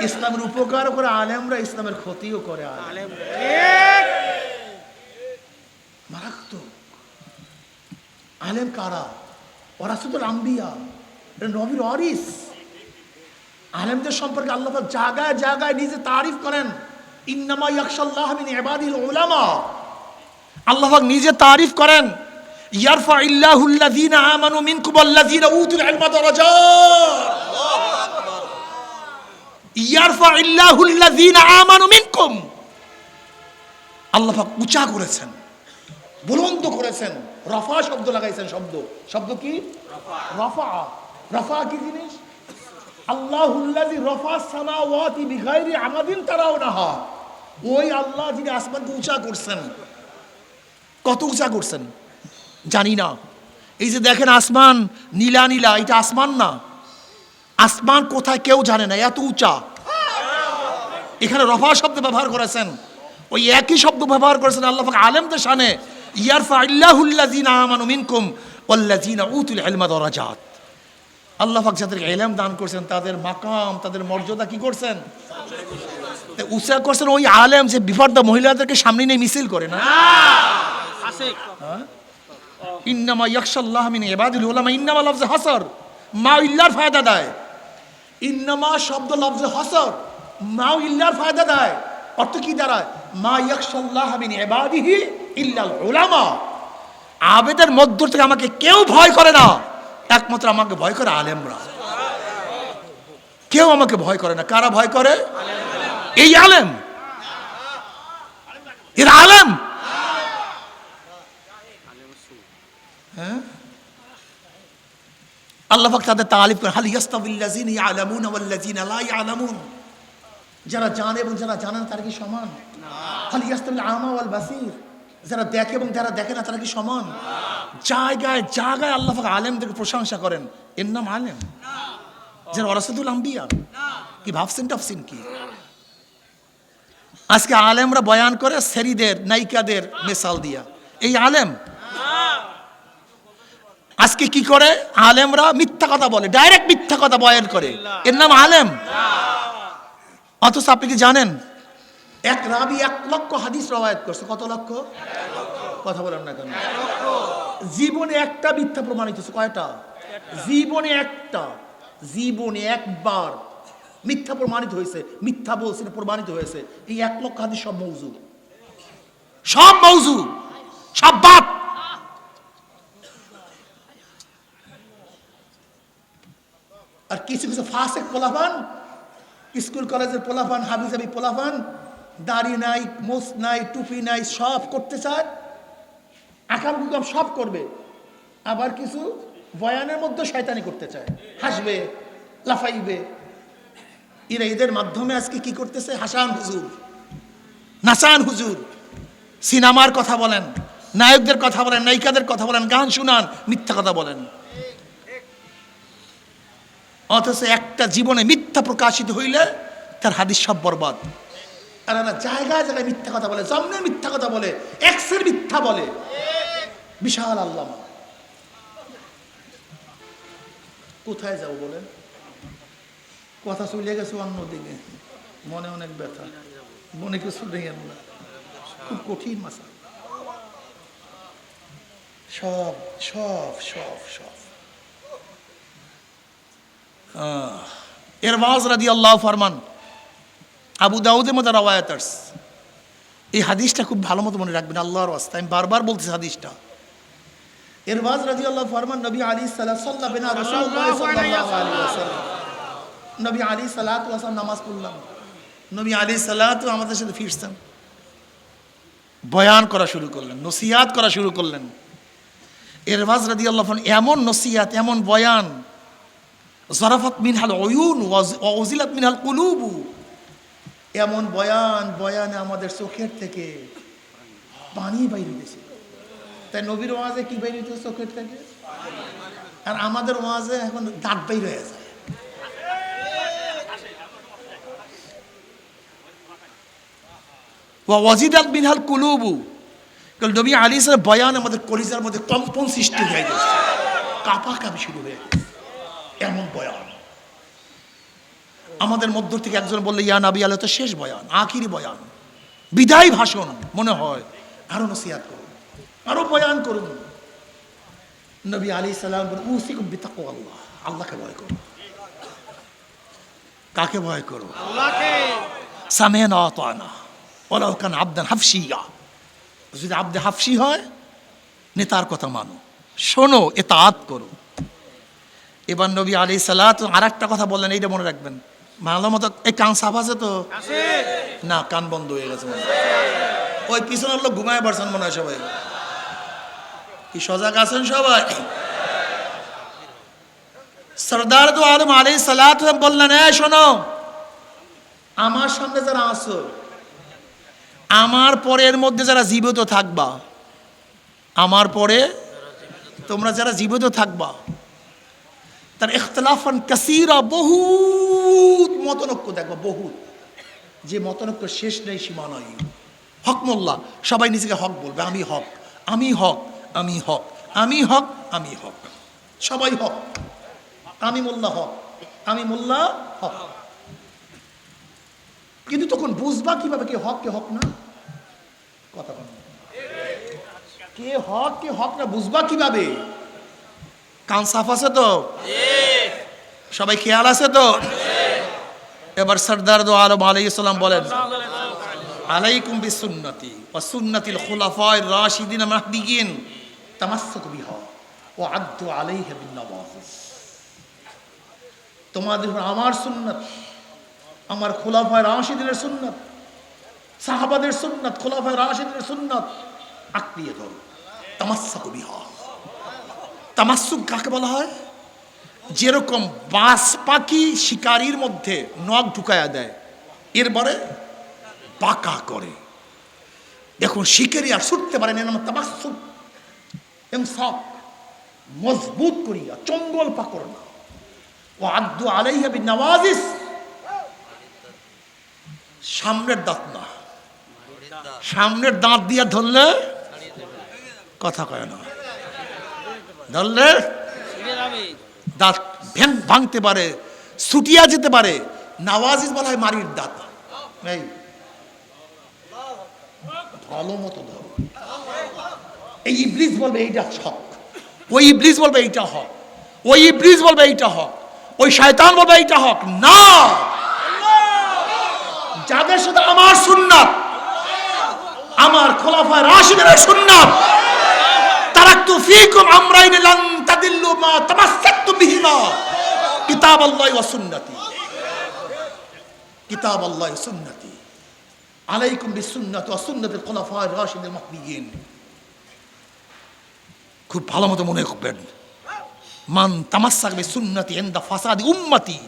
ইসলামের উপকারও করে আলেমরা, ইসলামের ক্ষতিও করে আলেম। আলেম কারা? ওরাসুল আম্বিয়া, নবীর ওয়ারিস। আলেমদের সম্পর্কে আল্লাহ পাক জায়গায় জায়গায় নিজে তারিফ করেন, ইন্নামা ইয়াখশাল্লাহ মিন ইবাদিল উলামা। আল্লাহ পাক নিজে তারিফ করেন, ইয়ারফাইল্লাহুল্লাযীনা আমানু মিনকুম ওয়াল্লাযীনা উতুল ইলমা দারাজাত। ইয়ারফাইল্লাহুল্লাযীনা আমানু মিনকুম, আল্লাহ পাক উঁচা করেছেন, বুলন্দ করেছেন, রফা শব্দ লাগাইছেন। শব্দ কি? রফা। রফা কি জিনিস? আল্লাহুল্লাযী রফাস সামাওয়াতি বিগাইরি আমাদিন তারাউনাহা। ওই আল্লাহ যিনি আসমানকে উঁচা করছেন। কত উঁচা করছেন জানি না। এই যে দেখেন আসমান নীলা নীলা, এটা আসমান না। আসমান কোথায় কেউ জানে না, এত উঁচা। এখানে রফা শব্দ ব্যবহার করেছেন, ওই একই শব্দ ব্যবহার করেছেন আল্লাহ পাক আলেমদের শানে, ইয়ারফাইল্লাহুল্লাযীনা আমানু মিনকুম ওয়াল্লাযীনা উতুল ইলমা দারাজাত। আল্লাহ পাক যাদেরকে ইলম দান করেছেন তাদের মাকাম, তাদের মর্যাদা কি করছেন? উঁচা করছেন। ওই আলেম যে বিপর্দা মহিলাদেরকে সামনে নিয়ে মিছিল করে না, ইন্নামা ইয়াখশাল্লাহ মিন ইবাদিল উলামা। ইন্নামা লফজে হাসর, মা ইল্লার ফায়দা দেয়। ইন্নামা শব্দ লফজে হাসর, মা ইল্লার ফায়দা দেয়। অর্থ কি দাঁড়ায়? মা ইয়াখশাল্লাহ মিন ইবাদিহি ইল্লাল উলামা। আবেদের মধ্য থেকে আমাকে কেউ ভয় করে না, একমাত্র আমাকে ভয় করে আলেমরা। কেউ আমাকে ভয় করে না। কারা ভয় করে? এই আলেম, এরা আলেম। হ্যাঁ, আল্লাহ পাক তাদের তারিফ করেন, হাল ইয়াস্তাবিল্লাযীনা ইয়ালামুনা ওয়াল্লাযীনা লা ইয়ালামুন। যারা জানে এবং যারা জানে না তারা কি সমান? হাল ইয়াস্তাবিল আমা ওয়াল বাসীর। যারা দেখে এবং যারা দেখে না তারা কি সমান? জায়গায় জায়গায় আল্লাহ পাক আলেমদেরকে প্রশংসা করেন, এর নাম আলেম। যারা ওয়ারাসাতুল আম্বিয়া, কি ভাবছেন টাফসিন কি? আজকে আলেমরা বয়ান করে সেরিদের নায়িকাদের মিসাল দিয়া, এই আলেম? আজকে কি করে আলেমরা? মিথ্যা কথা বলে, ডাইরেক্ট মিথ্যা কথা বয়ান করে, এর নাম আলেম। অথচ আপনি কি জানেন এক রাবি 1 লক্ষ হাদিস রওয়ায়াত করছে? কত লক্ষ? কথা বলেন না কেন? জীবনে একটা মিথ্যা প্রমাণিত হয়েছে। কয়টা? জীবনে একটা, জীবনে একবার মিথ্যা প্রমাণিত হয়েছে। মিথ্যা বলছে, প্রমাণিত হয়েছে। এই 1 লক্ষ হাদিস সব মওযু, সব মওযু, সব বাত। আর কিছু কিছু ফাসেক পোলাপান, স্কুল কলেজের পোলাপান, হাবিজাবি পোলাপান, দাড়ি নাই, মোছ নাই, টুপি নাই, সব করতে চায়, আকাম কুকাম সব করবে। আবার কিছু বয়ানের মধ্যে শয়তানি করতে চায়, হাসবে, লাফাইবে। এরা এদের মাধ্যমে আজকে কি করতেছে? হাসান হুজুর, নাসান হুজুর, সিনেমার কথা বলেন, নায়কদের কথা বলেন, নায়িকাদের কথা বলেন, গান শুনান, মিথ্যা কথা বলেন। অথচ একটা জীবনে মিথ্যা প্রকাশিত হইলে তার হাদিস সব বরবাদ। আর না, জায়গায় জায়গায় মিথ্যা কথা বলে, জমনের মিথ্যা কথা বলে, এক্সের মিথ্যা বলে। বিশাল আল্লামা। কোথায় যাও বলেন? কথা চলে গেছে অন্যদিকে, মনে অনেক ব্যথা, মনে কিছু নেই না, খুব কঠিন মাসা। সব সব সব সব ইরবাজ রাদিয়াল্লাহু ফরমান, আবু দাউদের মধ্যে রওয়ায়াত আছে। এই হাদিসটা খুব ভালো মতো মনে রাখবেন, আল্লাহর ওয়াস্তে আমি বারবার বলতেছি হাদিসটা। ইরবাজ রাদিয়াল্লাহু ফরমান, নবী আলাইহিস সালাতু সাল্লাল্লাহু বিনা রাসূলুল্লাহ সাল্লাল্লাহু আলাইহি ওয়াসাল্লাম, নবী আলাইহিস সালাতু ওয়াসাল্লাম নামাজ পড়লাম, নবী আলাইহিস সালাতু আমাদের সাথে ফিরছেন, বয়ান করা শুরু করলেন, নসিহত করা শুরু করলেন। ইরবাজ রাদিয়াল্লাহু ফরমান, এমন নসিহত, এমন বয়ান, জারাফাত মিনহাল উয়ুন ওয়া উজিলাত মিনহাল কুলুবু। এমন বয়ান, বয়ানে আমাদের চোখের থেকে পানি বাইর হইতেছে। তাই নবীর ওয়াজে কি বাইর হইতেছে? চোখের থেকে। আর আমাদের ওয়াজে এখন দাঁত বাইর হয়ে যায়। ওয়া ওয়াজিদাত মিনহাল কুলুবু। কারণ নবী আলাইহিস সালাম বয়ান আমাদের কলিজার মধ্যে কম্পন সৃষ্টি হয়ে গেছে, কাঁপাকাঁপি শুরু হয়ে গেছে। এমন বয়ান। আমাদের মধ্য থেকে একজন বললে, ইয়া নবী আলাইহিস সালাম, শেষ বয়ান, আখিরি বয়ান, বিদায় ভাষণ মনে হয়, আরো নসিহত করুন, আরো বয়ান করুন। নবী আলাইহিস সালাম বলেন উসিকুম বিতাকওয়াল্লাহ, আল্লাহকে ভয় করো। কাকে ভয় করো? আল্লাহকে। সামি'না ওয়া আতা'না ওয়ালাউ কানা আবদান হাফসিয়া, যদি আবদে হাফসি হয় নেতার কথা মানো, শোনো, ইতাআত করো। এবার নবী আলাইহিস সালাত আরেকটা কথা বললেন, এইটা মনে রাখবেন। ভালো মতো এই কান সাফ আছে তো? আছে। না, কান বন্ধ হয়ে গেছে মনে হয়। ওই পিছনের লোক ঘুমায় পড়ছেন মনে হয় সবাই। কি সজাগ আছেন সবাই? সরদার দু আলম আলাইহিস সালাত বললেন, এই শোনো, আমার সামনে যারা আছো, আমার পরের মধ্যে যারা জীবিত থাকবা, আমার পরে তোমরা যারা জীবিত থাকবা, তার ইখতিলাফান কাসীরা, বহুত মতনৈক্য দেখবা, বহুত, যে মতনৈক্য শেষ নেই, সীমা নাই। হক মোল্লা, সবাই নিজেকে হক বলবে, আমি হক, আমি হক, আমি হক, আমি হক, আমি হক, সবাই হক, আমি মোল্লা হক, আমি মোল্লা হক। কিন্তু তখন বুঝবা কিভাবে কে হক কে হক না? কথা বল, কে হক কে হক না বুঝবা কিভাবে? কান সাফ আছে তো? সবাই খেয়াল আছে তো? এবার সরদার দু আলম আলাইহিস সালাম বলেন, আলাইকুম বিসুন্নতি ওয়া সুন্নাতিল খুলাফায়ে রাশিদিন মাহদিয়িন তামাসসাকু বিহা ওয়া আদ্দু আলাইহা বিন নওয়াফিস। তোমাদের উপর আমার সুন্নাত, আমার খুলাফায়ে রাশিদিনের সুন্নাত, সাহাবাদের সুন্নাত, খুলাফায়ে রাশিদিনের সুন্নাত আঁকড়িয়ে ধরো। তামাসসাকু বিহা, তামাসসুক কাকে বলা হয়? যেরকম বাস পাখি শিকারির মধ্যে নখ ঢুকায়া দেয়, এরপরে পাকা করে, এখন শিকারি আর ছুটতে পারে না, নাম তামাসসুক। ইমসাক, মজবুত করিয়া, চঙ্গল পাকড় না। ও আদ্দু আলাইহা বিন নওয়াজিস, সামনের দাঁত না, সামনের দাঁত দিয়া ধরলে কথা কয় না, ধরলে দাঁত ভাঙতে পারে, ছুটিয়া যেতে পারে। নওয়াজিস বলা হয় মারির দাঁত। এই ভালো মতো ধরো। এই ইবলিস বলবে এইটা হক, ওই ইবলিস বলবে এইটা হক, ওই ইবলিস বলবে এইটা হক, ওই শয়তান বলবে এইটা হক না। যাদের সাথে আমার সুন্নাত, আমার খোলাফায়ে রাশিদিনের সুন্নাত, তারাকতু ফীকুম আমরাইন লান তাদিল্লু মা তামাসসাকতুম বিহিমা কিতাবাল্লাহি ওয়া সুন্নতি, কিতাবাল্লাহি ওয়া সুন্নতি, আলাইকুম বিসুন্নতি ওয়া সুন্নাতিল খুলাফায়ে রাশিদিন মাহদিয়িন। খুব ভালো মতো মনে রাখবেন, মান তামাসসাক বিসুন্নতি ইনদা ফাসাদি উম্মতি,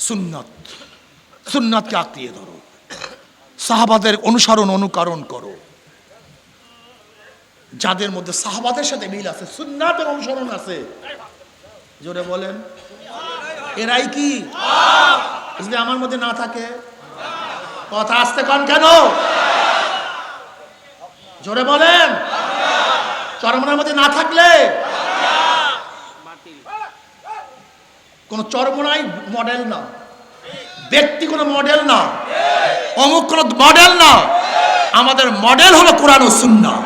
সুন্নাত, সুন্নাতকে আঁকড়িয়ে ধরো, সাহাবাদের অনুসরণ অনুকরণ করো। যাদের মধ্যে সাহাবাদের সাথে মিল আছে, সুন্নাতের অনুসরণ আছে, জোরে বলেন, এরাই কি? যদি আমার মধ্যে না থাকে, কথা আসতে কন কেন? জোরে বলেন। চরমনার মধ্যে না থাকলে, কোন চরমনাই মডেল না, ব্যক্তি কোনো মডেল না, অমুক কোন মডেল না। আমাদের মডেল হলো কোরআন ও সুন্নাহ,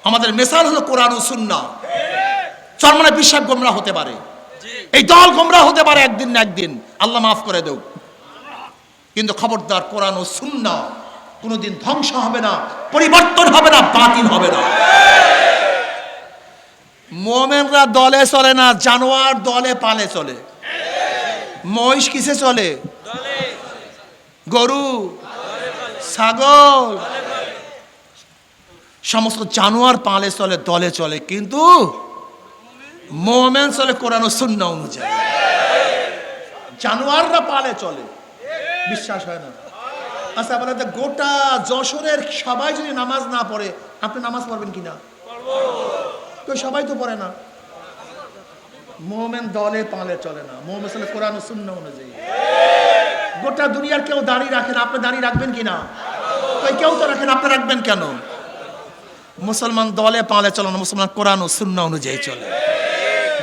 আমাদের মেসাল হলো কোরআন ও সুন্নাহ। চরমনায় বিশ্বাস গোমরা হতে পারে, এই দল গোমরা হতে পারে একদিন না একদিন, আল্লাহ মাফ করে দেও, কিন্তু খবরদার কোরআন ও সুন্নাহ কোনোদিন ধ্বংস হবে না, পরিবর্তন হবে না, বাতিল হবে না। মুমিনরা দলে চলে না, জানোয়ার দলে পালে চলে। মহিষ কিসে চলে? গরু, ছাগল, সমস্ত জানোয়ার পালে চলে, দলে চলে, কিন্তু মুমিন চলে কোরআন ও সুন্নাহ অনুযায়ী। জানোয়াররা পালে চলে, বিশ্বাস হয় না? আচ্ছা বলে, গোটা যশোরের সবাই যদি নামাজ না পড়ে, আপনি নামাজ পড়বেন কিনা? তো সবাই তো পড়ে না। মুমিন দলে পালে চলে না, মুমিন চলে কোরআন ও সুন্নাহ অনুযায়ী। গোটা দুনিয়ার কেউ দাঁড়িয়ে রাখেন, আপনি দাঁড়িয়ে রাখবেন কিনা? তো কেউ তো রাখেন, আপনি রাখবেন কেন? মুসলমান দলে পালে চলে না, মুসলমান কোরআন ও সুন্নাহ অনুযায়ী চলে।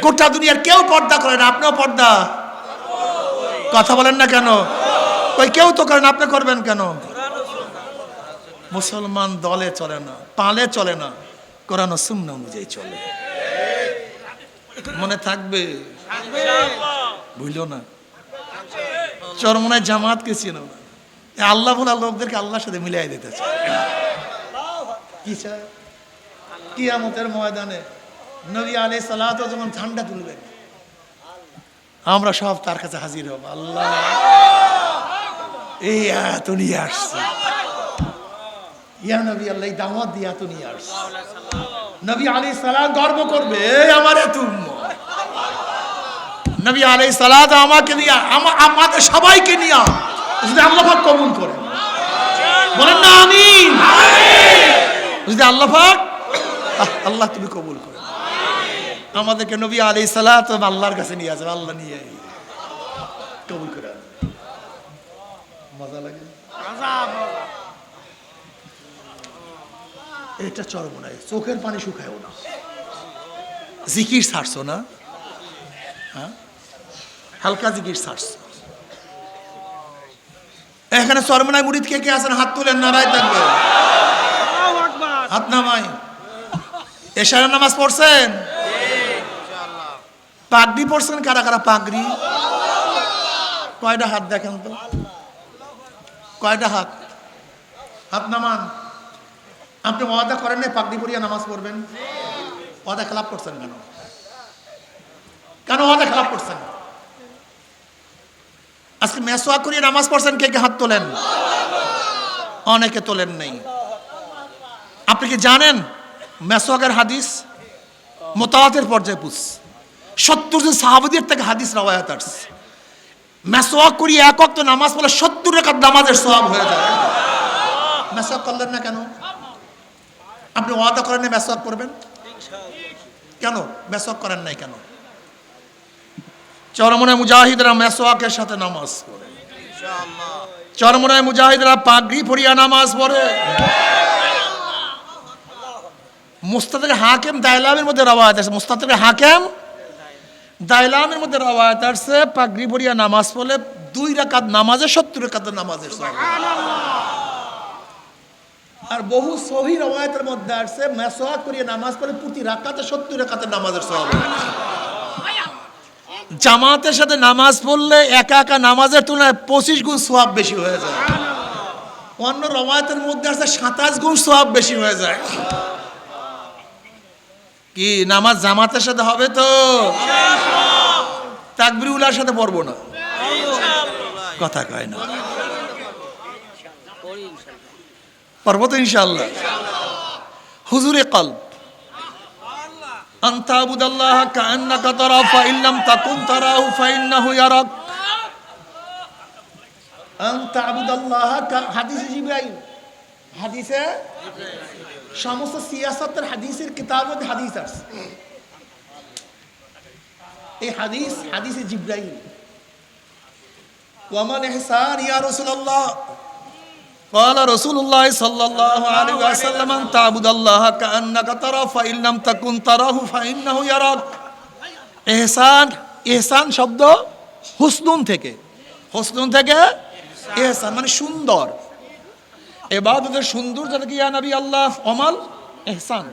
গোটা দুনিয়ার কেউ পর্দা করে না, আপনিও পর্দা, কথা বলেন না কেন? ওই কেউ তো করেন, আপনি করবেন কেন? মুসলমান দলে চলে না, পালে চলে না, কোরআন ও সুন্নাহ অনুযায়ী চলে। মনে থাকবে, বুঝলো না? চরমনায় জামাতকে চেনো না, আল্লাহ বলা লোকদেরকে আল্লাহর সাথে মিলিয়ে দিতে চায়। কি চায়? কিয়ামতের ময়দানে নবী আলাইহিস সালাতু যখন ঝান্ডা তুলবেন, আমরা সব তার কাছে হাজির হব। আল্লাহ এই আয়াত নিয়ে আসছে, ইয়া নবী আল্লাহ এই দাওয়াত দিয়ে আয়াত নিয়ে আসছে। নবী আলাইহিস সালাম গর্ব করবে, এই আমার এত উম্মত। নবী আলাইহিস সালাত আমাকে নিয়ে, আমাদের সবাইকে নিয়ে যদি আল্লাহ পাক কবুল করেন, বলেন না আমিন। যদি আল্লাহ পাক, আল্লাহ তুমি কবুল করেন, আমাদেরকে নবী আলাইহিস সালাত আল্লাহর কাছে নিয়ে আসবে, আল্লাহ নিয়ে কবুল করে। মজা লাগে, এটা চরমনায় চোখের পানি শুকায়ও না, জিকির ছাড়ছো না, হ্যাঁ হালকা জিকির ছাড়ছো। এখানে চরমনায় মুরিদ কে কে আছেন? হাত তুলেন, নারায় থাকবে, হাত নামাই। এশারের নামাজ পড়ছেন? পাগড়ি পড়ছেন? কারা কারা পাগড়ি? কয়টা হাত দেখেন তো, কয়টা হাত? হাত নামান। আপনি ওয়াদা করেন না পাগড়ি পরিয়া নামাজ পড়বেন? ওয়াদা খেলাপ করছেন কেন? কেন ওয়াদা খেলাপ করছেন? আজকে মেসওয়াক করিয়ে নামাজ পড়ছেন, কে কে হাত তোলেন? অনেকে তোলেন নেই। আপনি কি জানেন মেসওয়াকের হাদিস মুতাওয়াতির পর্যায়ে পুছ 70 জন সাহাবীদের থেকে হাদিস রওয়ায়াত আছে। মেসওয়াক করিয়ে এক ওয়াক্ত নামাজ পড়লে 70 রাকাত নামাজের সওয়াব হয়ে যায়। মেসওয়াক করলেন না কেন? আপনি ওয়াদা করেন না মেসওয়াক করবেন, কেন মেসওয়াক করেন নাই কেন? চরমনায় মুজাহিদরা মেসওয়াকের সাথে নামাজ পড়ে, চরমনায় মুজাহিদরা পাগড়ি পরিয়া নামাজ পড়ে। মুস্তাদরিক হাকিম দাইলামের মধ্যে রওয়ায়াত আছে, মুস্তাদরিক হাকিম দাইলামের মধ্যে রওয়ায়াত আছে, পাগড়ি পরিয়া নামাজ পড়লে 2 রাকাত নামাজে 70 রাকাতের নামাজের সওয়াব। আর বহু সহিহ রওয়ায়াতের মধ্যে আছে মেসওয়াক করিয়া নামাজ পড়লে প্রতি রাকাতে 70 রাকাতের নামাজের সওয়াব। জামাতের সাথে নামাজ পড়লে একা একা নামাজের তুলনায় 25 গুণ সওয়াব বেশি হয়ে যায়। অন্য রওয়ায়াতের মধ্যে আছে 27 গুণ সওয়াব বেশি হয়ে যায়। কি নামাজ জামাতের সাথে হবে তো? তাকবীরুল্লাহর সাথে পড়বো না, কথা কয় না, পড়বো তো ইনশাআল্লাহ। হুজুরে কলব, আনতা আবুদাল্লাহ কাআন্নাকা তারা ফাইন লাম তাকুন তারাহু ফাইন্নাহু ইয়ারাক। আনতা আবুদাল্লাহ, হাদিসে জিবরাইল, হাদিসে সমস্ত সিয়াসতের হাদিসের কিতাবের হাদিস আছে। এই হাদিস হাদিসে জিবরাইল। ওয়ামান ইহসান ইয়া রাসূলুল্লাহ, قال رسول الله صلى الله عليه وسلم أن تعبد الله كأنك تراه فإن لم تكن تراه فإنه يراك। ইহসান, ইহসান শব্দ হুসনুন থেকে, হুসনুন থেকে ইহসান মানে সুন্দর। ইবাদতের সুন্দর যেটা কি ইয়া নবী আল্লাহ আমাল ইহসান।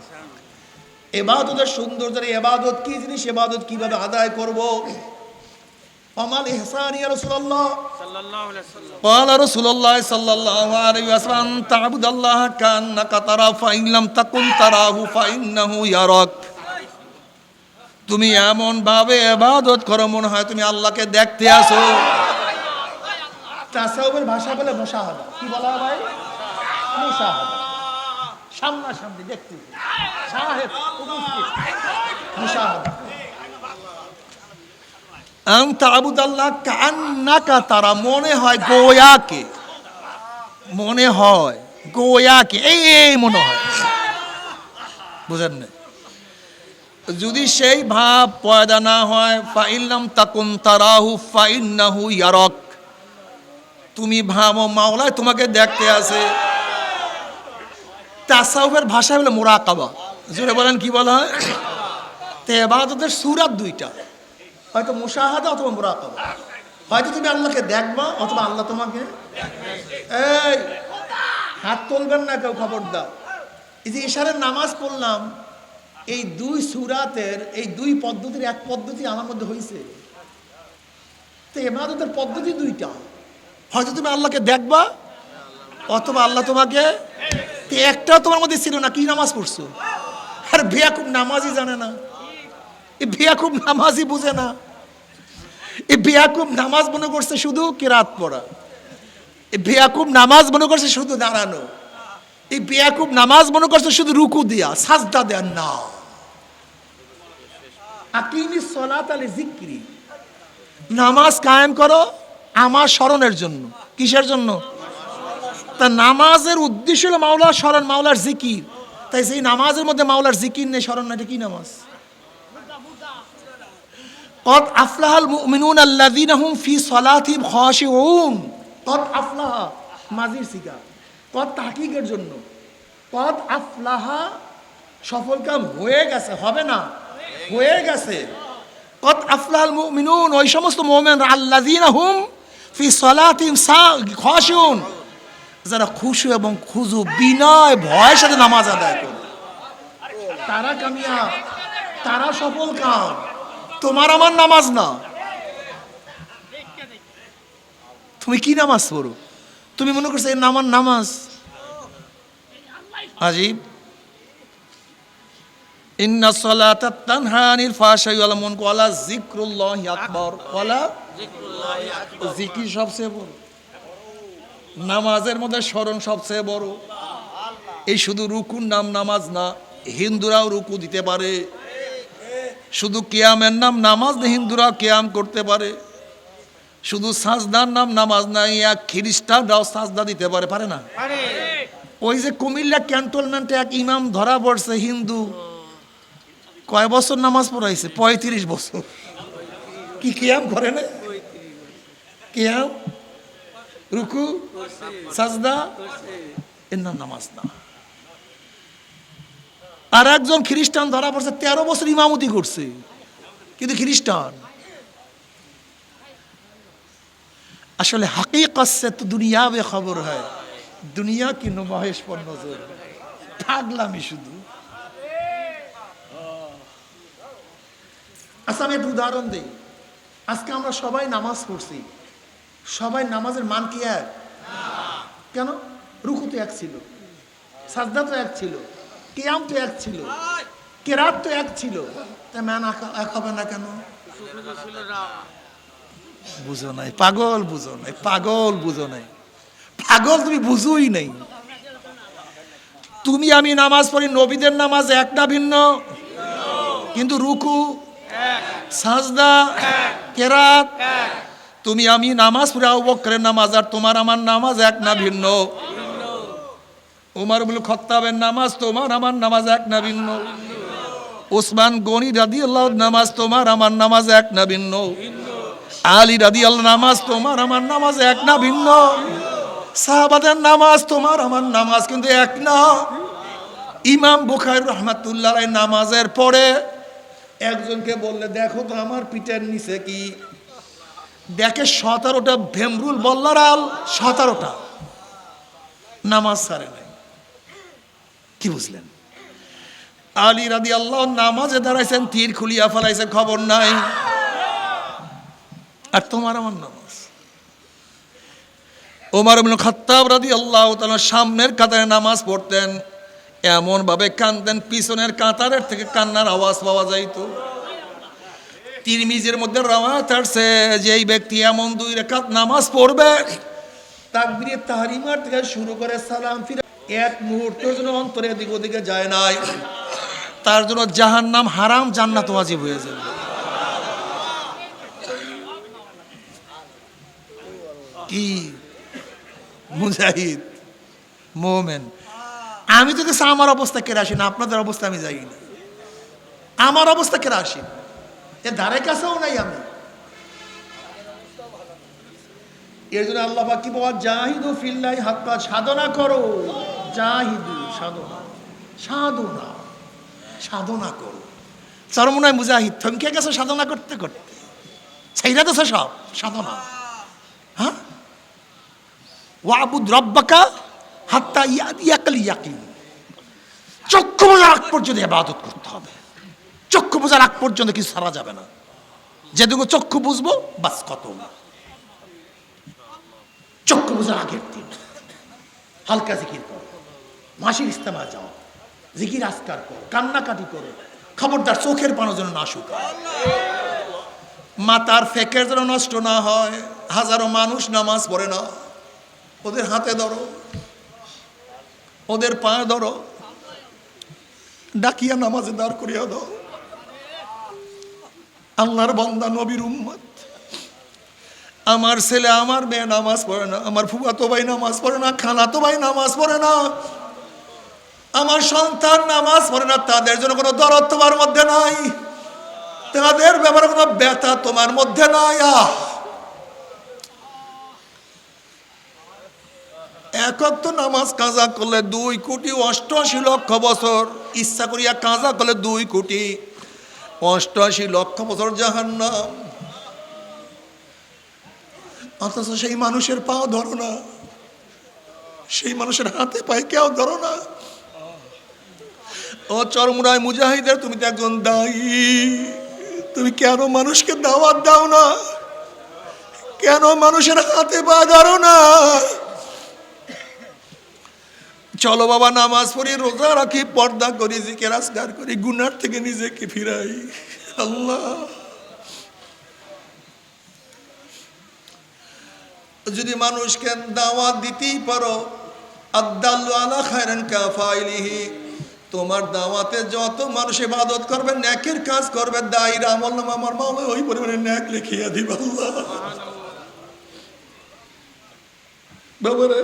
ইবাদতের সুন্দর যেটা, ইবাদত কি জিনিস, ইবাদত কিভাবে আদায় করব। আমাল ইহসান ইয়া রাসূলুল্লাহ সাল্লাল্লাহু আলাইহি ওয়াসাল্লাম, قال رسول الله صلى الله عليه وسلم تعبد الله كأنك تراه فإن لم تكن تراه فإنه يراك। তুমি এমন ভাবে ইবাদত করো মনে হয় তুমি আল্লাহকে দেখতে আছো। তাসাউফের ভাষা বলে মুশাহাদা। কি বলা হয় ভাই? মুশাহাদা, সামনাসামনি দেখতে, শাহেদ উপস্থিত, মুশাহাদা। আনতা আবুদাল্লাহ কাআন্নাকা তারা, মনে হয় গোয়াকে, মনে হয় গোয়াকে, এই মনে হয়, বুঝেন না? যদি সেই ভাব পয়দা না হয়, ফাইন লাম তাকুন তারাহু ফাইন্নাহু ইয়ারাক, তুমি ভাবো মাওলায় তোমাকে দেখতে আছে। তাসাউফের ভাষা হলো মুরাকাবা। জোরে বলেন কি বলা হয়? তে ইবাদতের সূরাত দুইটা, হয়তো মুশাহাদা অথবা মুরাকাবা। হয়তো তুমি আল্লাহকে দেখবা অথবা আল্লাহ তোমাকে। এই হাত তুলবেন না কেউ, খবরদার। এই যে ইশারের নামাজ পড়লাম, এই দুই সূরাতের এই দুই পদ্ধতির এক পদ্ধতি আমার মধ্যে হয়েছে। তো ইবাদতের পদ্ধতি দুইটা, হয়তো তুমি আল্লাহকে দেখবা অথবা আল্লাহ তোমাকে। একটাও তোমার মধ্যে ছিল না, কি নামাজ পড়ছো? আর বেয়াকুব নামাজই জানে না, এই বেয়াকুব নামাজই বুঝে না। এই বেয়াকুব নামাজ মনে করছে শুধু কিরাত পড়া, এই বেয়াকুব নামাজ মনে করছে শুধু দাঁড়ানো, এই বেয়াকুব নামাজ মনে করছে শুধু রুকু দিয়া সাজদা দেন না। আকিমিস সালাত লিযিকরি, নামাজ কায়েম করো আমার স্মরণের জন্য। কিসের জন্য? তা নামাজের উদ্দেশ্য হলো মাওলার স্মরণ, মাওলার জিকির। তাই সেই নামাজের মধ্যে মাওলার জিকির নেই, স্মরণ না, এটা কি নামাজ? কদ আফলাহাল মুমিনুনা আল্লাযীনা হুম ফি সালাতিহিম খাশিউন। কদ আফলাহা মাজির সিগা, কদ তাহকিকের জন্য। কদ আফলাহা সফল কাম হয়ে গেছে, হবে না, হয়ে গেছে। কদ আফলাহাল মুমিনুন, ওই সমস্ত মুমিন আল্লাযীনা হুম ফি সালাতিহিম খাশিউন, যারা খুশু এবং খুজু বিনয় ভয়ের সাথে নামাজ আদায় করে, তারা কামিয়াব, তারা সফল কাম। তোমার আমার নামাজ না। তুমি কি নামাজ পড়ো? তুমি মনে করছো এর আমার নামাজ? আজীব। ইন্নাস সালাতা তানহা আনিল ফাহশাই ওয়াল মুনকার ওয়া যিকরুল্লাহি আকবার। ওয়ালা জিকির সবচেয়ে বড়, নামাজের মধ্যে স্মরণ সবচেয়ে বড়। এই শুধু রুকুর নাম নামাজ না, হিন্দুরাও রুকু দিতে পারে। শুধু কিয়ামের নাম নামাজ না, হিন্দুরাও কিয়াম করতে পারে। শুধু সাজদার নাম নামাজ না, এক খ্রিস্টানরাও সাজদা দিতে পারে, পারে না? ওই যে কুমিল্লা ক্যান্টনমেন্টে এক ইমাম ধরা পড়ছে হিন্দু, কয় বছর নামাজ পড়াইছে? 35 বছর। কি কিয়াম করে না? কিয়াম, রুকু, সাজদা, এর নাম নামাজ না। আর একজন খ্রিস্টান ধরা পড়ছে 13 বছর ইমামতি করছে, কিন্তু খ্রিস্টান। আসলে হাকিকত সে তো দুনিয়া বে খবর হয়, দুনিয়া কি নুমাইশ পর নজর। পাগলামি শুধু। আচ্ছা, আমি একটা উদাহরণ দিই। আজকে আমরা সবাই নামাজ পড়ছি, সবাই নামাজের মান কি এক? কেন? রুকু তো এক ছিল, সাজদা তো এক ছিল, কিয়াম তো এক ছিল, কেরাত তো এক ছিল, তা মান এক হবে না কেন? বুঝো নাই, পাগল বুঝো নাই, পাগল বুঝো নাই, পাগল তুমি বুঝোই নাই। তুমি আমি নামাজ পড়ি, নবীদের নামাজ এক না ভিন্ন? কিন্তু রুকু, সাজদা, কেরাত। তুমি আমি নামাজ পড়ি, আবু বকরের নামাজ আর তোমার আমার নামাজ এক না ভিন্ন? উমর ইবনে খাত্তাবের নামাজ তোমার আমার নামাজ এক না ভিন্ন? ওসমান গনি রাদিয়াল্লাহু নামাজ তোমার আমার নামাজ এক না ভিন্ন? আলী রাদিয়াল্লাহু নামাজ তোমার আমার নামাজ এক না ভিন্ন? সাহাবাদের নামাজ তোমার আমার নামাজ কিন্তু এক না। ইমাম বুখারী রাহমাতুল্লাহ আলাইহি নামাজের পরে একজনকে বললে, দেখো তো আমার পিঠের নিচে কি? দেখে 17টা ভেমরুল বল্লারাল, 17টা। নামাজ ছাড়ে নাই। কি বুঝলেন? আলী রাদিয়াল্লাহু নামাজে দাঁড়াইছেন, তীর খুলিয়া ফেলাইছে, খবর নাই। আর তোমার আমার নামাজ। ওমর ইবনে খাত্তাব রাদিয়াল্লাহু তাআলা সামনের কাতারে নামাজ পড়তেন, এমন ভাবে কাঁদতেন পিছনের কাতারের থেকে কান্নার আওয়াজ পাওয়া যাইতো। তিরমিজির মধ্যে রওয়ায়াত আছে যে এই ব্যক্তি এমন 2 রাকাত নামাজ পড়বে, তাকবীরে তাহরিমার থেকে শুরু করে সালাম ফিরে এক মুহূর্তের জন্য অন্তরে এদিক ওদিকে যায় নাই, তার জন্য জাহান্নাম হারাম, জান্নাত ওয়াজিব হয়ে যাবে। কি মুজাহিদ, মোমেন। আমি তো দেখছি আমার অবস্থা কেড়ে আসি না, আপনাদের অবস্থা আমি যাই না। আমার অবস্থা কেড়ে আসি, এ ধারে কাছেও নাই আমি। এর জন্য আল্লাহ পাক কি বলেন? জাহিদু ফিল্লাহি হাক্কা, সাধনা করো। জাহিদু, সাধনা, সাধনা, সাধনা করো। চরমনায় মুজাহিদ থমকে গেছে সাধনা করতে করতে, সেইটা তো সব সাধনা। হ্যাঁ, ওয়াবুদ রব্বাকা হাত্তা ইয়াকাল ইয়াকিন। চক্ষু বোঝার আগ পর্যন্ত ইবাদত করতে হবে। চক্ষু বোঝার আগ পর্যন্ত কিছু ছাড়া যাবে না। যেদিকে চক্ষু বুঝবো বাস কত। চক্ষু বোঝার আগের দিন হালকা জিকির করো, মাসির ইস্তেমা যাও, জিকির আজকার করো, কান্নাকাটি করো, খবরদার চোখের পানো যেন না শুকায়, মাথার ফেকের যেন নষ্ট না হয়। হাজারো মানুষ নামাজ পড়ে না, ওদের হাতে ধরো, ওদের পায়ে ধরো, ডাকিয়া নামাজে দাঁড় করিয়া দাও। আল্লাহর বান্দা, নবীর উম্মত, আমার ছেলে আমার মেয়ে নামাজ পড়ে না, আমার ফুফাতো ভাই নামাজ পড়ে না, খালাতো ভাই নামাজ পড়ে না, আমার সন্তান নামাজ পড়ে না, তাদের জন্য কোনো দরদ তোমার মধ্যে নাই, তাদের ব্যাপারে কোনো ব্যথা তোমার মধ্যে নাই। একক তো নামাজ কাজা করলে 2,88,00,000 বছর, ইচ্ছা করিয়া কাজা করলে 2,88,00,000 বছর জাহান্নাম। অথচ সেই মানুষের পাও ধরো না, সেই মানুষের হাতে পায়ে কেউ ধরো না। ও চরমুনায় মুজাহিদের, তুমি তো একজন দায়ী, তুমি কেন মানুষকে দাওয়াত দাও না? কেন মানুষের হাতে পা ধরো না? চলো বাবা, নামাজ পড়ি, রোজা রাখি, পর্দা করি, জিকির আজকার করি, গুনার থেকে নিজেকে ফিরাই। আল্লাহ, যদি মানুষকে দাওয়াত দিতেই পারো, আদাল্লু আলা খায়রান কাফাইলিহি, তোমার দাওয়াতে যত মানুষ ইবাদত করবে, নেকের কাজ করবে, দায়ীর আমলনামা আমার মামা ওই পরিমাণে নেক লিখিয়া দিব। আল্লাহ বাবারে,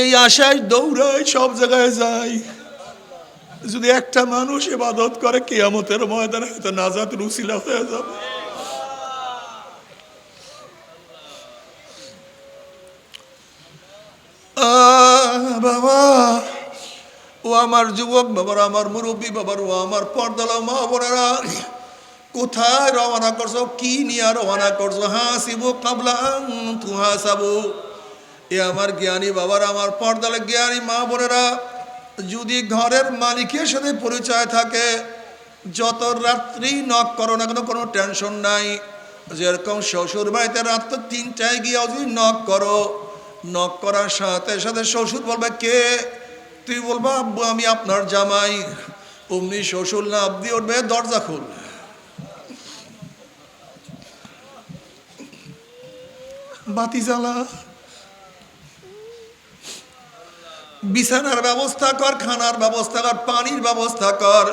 এই আশায় দৌড়ায়, সব জায়গায় যায়। যদি একটা মানুষ ইবাদত করে, কিয়ামতের ময়দানে হয়তো নাজাতের উসিলা হয়ে যাবে। বাবা, ও আমার যুবক বাবার, আমার মুরব্বী বাবার, ও আমার পর্দালা মা বোনেরা, কোথায় রওনা করছো? কি নিয়ে রওনা করছো? হাসিবু কাবলা আন তুহাসাবু। এ আমার জ্ঞানী বাবার, আমার পর্দালা জ্ঞানী মা বোনেরা, যদি ঘরের মালিকের সাথে পরিচয় থাকে, যত রাত্রি নক করো না কেন, কোনো টেনশন নাই। যেরকম শ্বশুর বাড়িতে রাত 3টায় গিয়ে যদি নক করো, নক করার সাথে সাথে শ্বশুর বলবে কে? তুই বলবা আব্বু আমি আপনার জামাই। অমনি শ্বশুর লাফ দিয়ে উঠবে, দরজা খুল। বাতি জ্বালা, বিছানার ব্যবস্থা কর, খানার ব্যবস্থা কর, পানির ব্যবস্থা কর।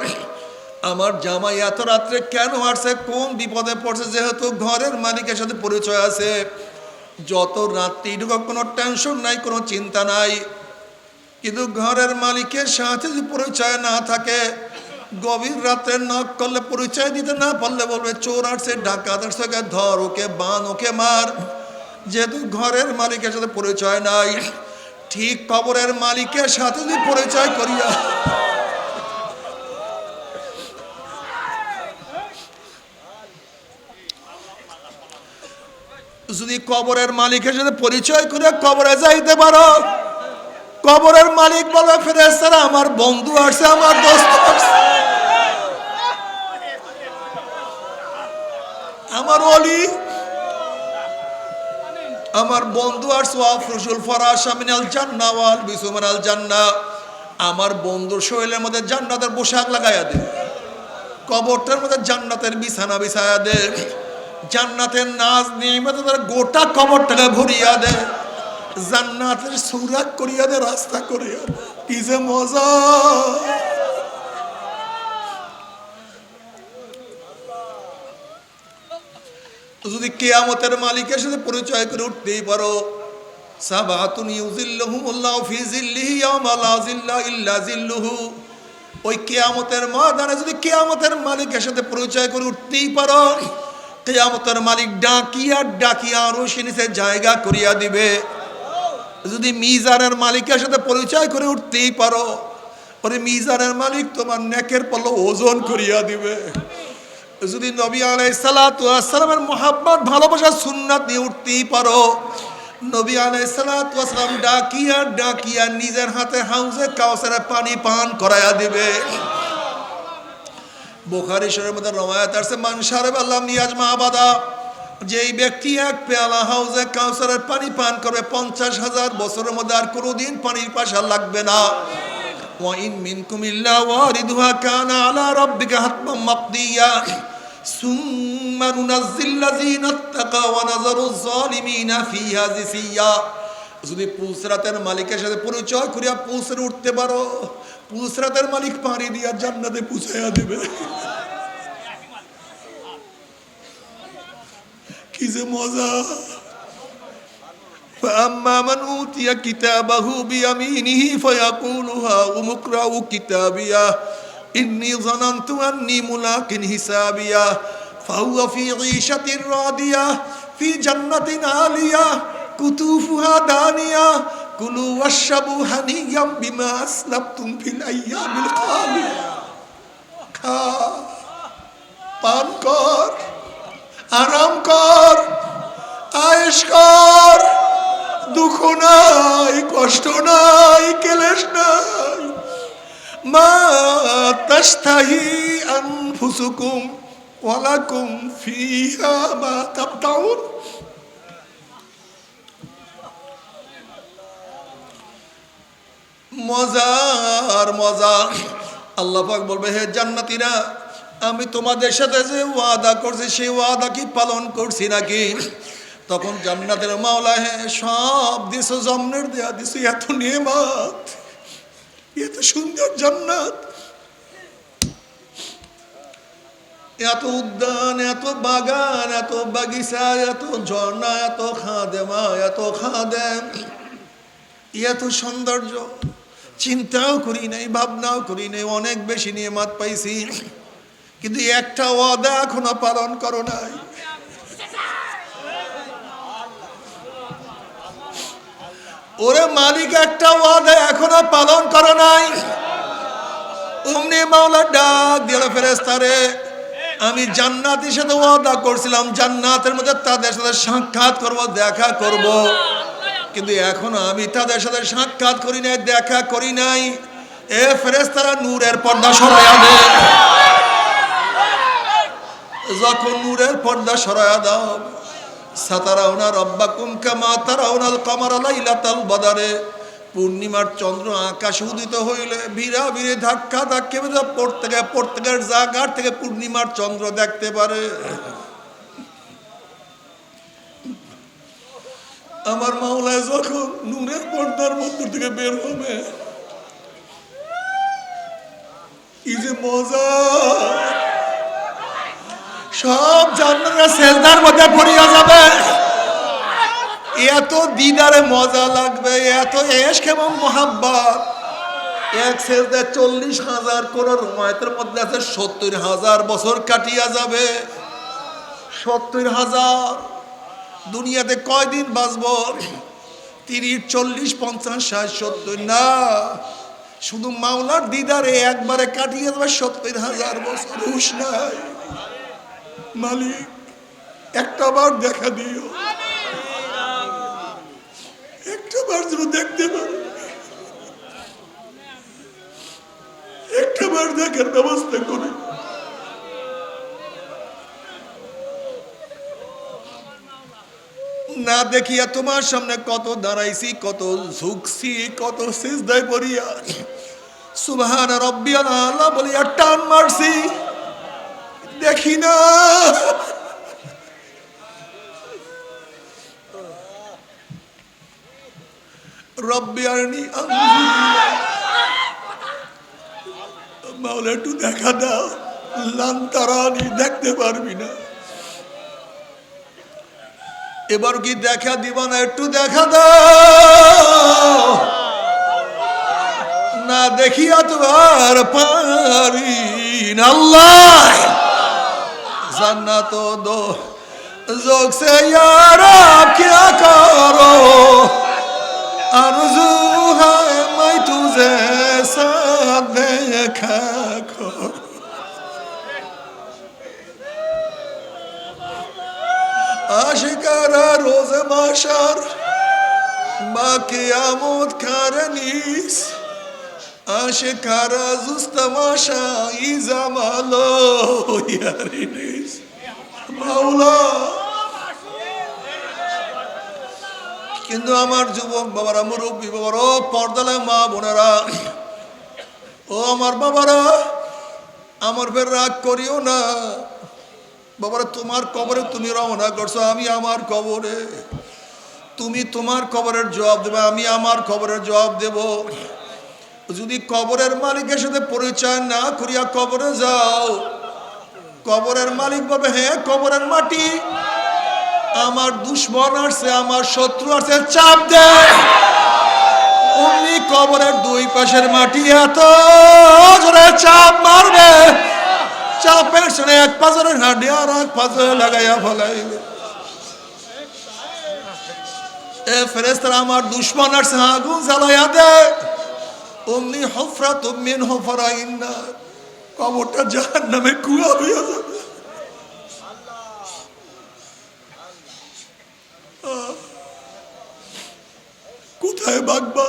আমার জামাই এত রাত্রে কেন আসছে, কোন বিপদে পড়ছে? যেহেতু ঘরের মালিকের সাথে পরিচয় আছে, যত রাত্রি ঢুক কোনো টেনশন নাই, কোনো চিন্তা নাই। কিন্তু ঘরের মালিকের সাথে যদি পরিচয় না থাকে, গভীর রাত্রে নক করলে, পরিচয় দিতে না পারলে বলবে চোর আসছে, ডাকাত আসছে, ধর ওকে, বান ওকে, মার। যেহেতু ঘরের মালিকের সাথে পরিচয় নাই, ঠিক কবরের মালিকের সাথে যদি পরিচয় করিয়া, যদি কবরের মালিকের সাথে পরিচয় করে কবরে যাইতে পারো, কবরের মালিক বলবে ফেরেশতারা আমার বন্ধু আসছে, আমার দোস্ত আসছে, আমার ওলি, আমার বন্ধু আসছে। ওয়াফরুশুল ফরাশা মিনাল জান্নাহ ওয়াল বিসু মিনাল জান্নাহ, আমার বন্ধুর শরীরের মধ্যে জান্নাতের পোশাক লাগাইয়া দে, কবরটার মধ্যে জান্নাতের বিছানা বিছায়া দে, জান্নাতের নাজ নিয়ামত গোটা কবরটাকে ভরিয়া দে, জান্নাতের সৌরাক করিয়া দে, রাস্তা করিয়া দে। কি যে মজা! যদি কিয়ামতের মালিকের সাথে পরিচয় করে উঠতেই পারো, সাবাতুন ইউজিল্লুহুমুল্লাহু ফি জিল্লিহি ইয়াওমা লা জিল্লা ইল্লা জিল্লুহু, ওই কিয়ামতের ময়দানে যদি কিয়ামতের মালিকের সাথে পরিচয় করে উঠতেই পারো, কিয়ামতের মালিক ডাকিয়া ডাকিয়া আরশের নিচে জায়গা করিয়া দিবে। যদি মিজানের মালিকের সাথে পরিচয় করে উঠতেই পারো, ওরে মিজানের মালিক তোমার নেকের পল্ল ওজন করিয়া দিবে। যদি নবী আলাইহিস সালাতু ওয়াস সালামের মুহাব্বত, ভালোবাসা, সুন্নাত নিয়ে উঠতেই পারো, নবী আলাইহিস সালাতু ওয়াস সালাম ডাকিয়া ডাকিয়া নিজের হাতে হাউজে কাউসারের পানি পান করায়া দিবে। বুখারী শরীফের মধ্যে রওয়ায়াত আছে, মান শারাবা লাম ইয়াজমা আবাদা, যেই ব্যক্তি এক পেয়ালা হাউজে কাউসারের পানি পান করবে 50,000 বছরের মধ্যে আর কোনোদিন পানির পাশা লাগবে না। ওয়া ইন মিনকুম ইল্লা ওয়ারিদুহা কানা আলা রাব্বিকা হাতমান মাকদিয়া সুম্মা নুনাজ্জিল্লাযিনা ইত্তাকাও ওয়া নাযারুয যালিমিনা ফিহা জিসিয়া। যদি পুসরাতের মালিকের সাথে পরিচয় করিয়া পুসরে উঠতে পারো, পুসরাতের মালিক পানি দিয়া জান্নাতে পৌঁছায়া দিবে। কি যে মজা! فأما من أوتي كتابه بيمينه فيقول هاؤم اقرءوا كتابيه إني ظننت أني ملاق حسابيه فهو في عيشة راضية في جنة عالية قطوفها دانية كلوا واشربوا هنيئا بما أسلفتم في الأيام الخالية। খা, পান কর, আরাম কর, আয়েশ কর, দুঃখ নাই, কষ্ট নাই, ক্লেশ নাই। মা তাশতাহি আনফুসুকুম ওয়া লাকুম ফিহা মা তাবতাউন। মজার মজা। আল্লাহ পাক বলবে, হে জান্নাতীরা, আমি তোমাদের সাথে যে ওয়াদা করছি সেই ওয়াদা কি পালন করছি নাকি? তখন জান্নাতের মাওলা, হ্যাঁ সব দিছো, জমনের দেয়া দিছো, এত নেয়ামত, এত সুন্দর জান্নাত, এত উদ্যান, এত বাগান, এত বাগিচা, এত ঝর্ণা, এত খাদেমা, এত খাদেম, এত সৌন্দর্য চিন্তাও করি নাই, ভাবনাও করি নাই, অনেক বেশি নেয়ামত পাইছি, কিন্তু একটা ওয়াদা এখনো পালন করো নাই। ওরে মালিক, একটা ওয়াদা এখনো পালন করো নাই। অমনি মাওলা ডাক দিল ফেরেশতারে, আমি জান্নাতের সাথে ওয়াদা করছিলাম জান্নাতের মধ্যে তাদের সাথে সাক্ষাৎ করব, দেখা করব, কিন্তু এখনো আমি তাদের সাথে সাক্ষাৎ করি নাই, দেখা করি নাই। এ ফেরেশতারা নূরের পর্দা সরাইয়া দে। যখন নূরের পর্দা সরাইয়া দাও, সাতারাউনা রব্বাকুম কামা তারাউনাল কমারা লাইলাতাল বদরে, পূর্ণিমার চন্দ্র আকাশ উদিত হইলে ভিড়া ভিড়ে ধাক্কা ধাক্কে প্রত্যেকের জায়গার থেকে পূর্ণিমার চন্দ্র দেখতে পারে। আমার মাওলা যখন নূরের পর্দার মধ্যে থেকে বের হবে, কি যে মজা! সব জান্নাতের সেজদার মধ্যে পড়িয়া যাবে, এত দিদারে মজা লাগবে, এত ইশক এবং মোহাব্বত। এক সেজদায় 40,000, কোন রওয়ায়াতের মধ্যে আছে 70,000 বছর কাটিয়া যাবে। 70,000। দুনিয়াতে কয়দিন বাঁচবো? 30, 40, 50, 60, 70 না, শুধু মাওলার দিদারে একবারে কাটিয়ে যাবে 70,000 বছর। হুশ নাই। মালিক, একটা বার দেখা দিও, একটা বার যেন দেখতে পারো, একটা বার দেখার ব্যবস্থা করে। না দেখিয়া তোমার সামনে কত দাঁড়াইছি, কত ঝুঁকছি, কত সিজদায় পড়িয়া সুবহান রাব্বিয়াল আলা বলিয়া টান মারছি, দেখি না। রব্বি আরনি মাওলা, একটু দেখা দাও। লান তারানি, দেখতে পারবি না। এবার কি দেখা দিবা না? একটু দেখা দাও। না দেখিয়া তো আর পারি না। আল্লাহ জান্নাত দো जोग से यार आप क्या करो, आरज़ू है मैं तुझे साथ देखा करो। आशिकारा रोज़ माशर বা কিয়ামত কারনিস আশিকারা জুস্তামাশা ইজামালো ইয়ারিনিস মাওলা। কিন্তু আমার যুবক বাবারা, মুরব্বী বাবারা, ও পর্দালে মা বোনেরা, ও আমার বাবারা, আমার ফের রাগ করিও না বাবারা। তোমার কবরে তুমি রওনা করছো, আমি আমার কবরে। তুমি তোমার কবরের জবাব দেবে, আমি আমার কবরের জবাব দেব। যদি কবরের মালিকের সাথে পরিচয় না করিয়া কবরে যাও, কবরের মালিক বলবে, হ্যাঁ কবরের মাটি, আমার দুশ্মন আসছে, আমার শত্রু আসছে, চাপ দে। অমনি কবরের দুই পাশের মাটি এত জোরে চাপ মারবে, চাপের সঙ্গে এক পাথরের হাঁটি আর এক পাথরে লাগাইয়া ফেলাইবে। এ ফেরেশতারা, আমার দুশ্মন আসছে, আগুন জ্বালাইয়া দে। অমনি হুফরাতুম মিন হুফরাইন নার, কবরটা জাহান্নামের কুয়া হইয়া যাবে। কোথায় ভাগবা,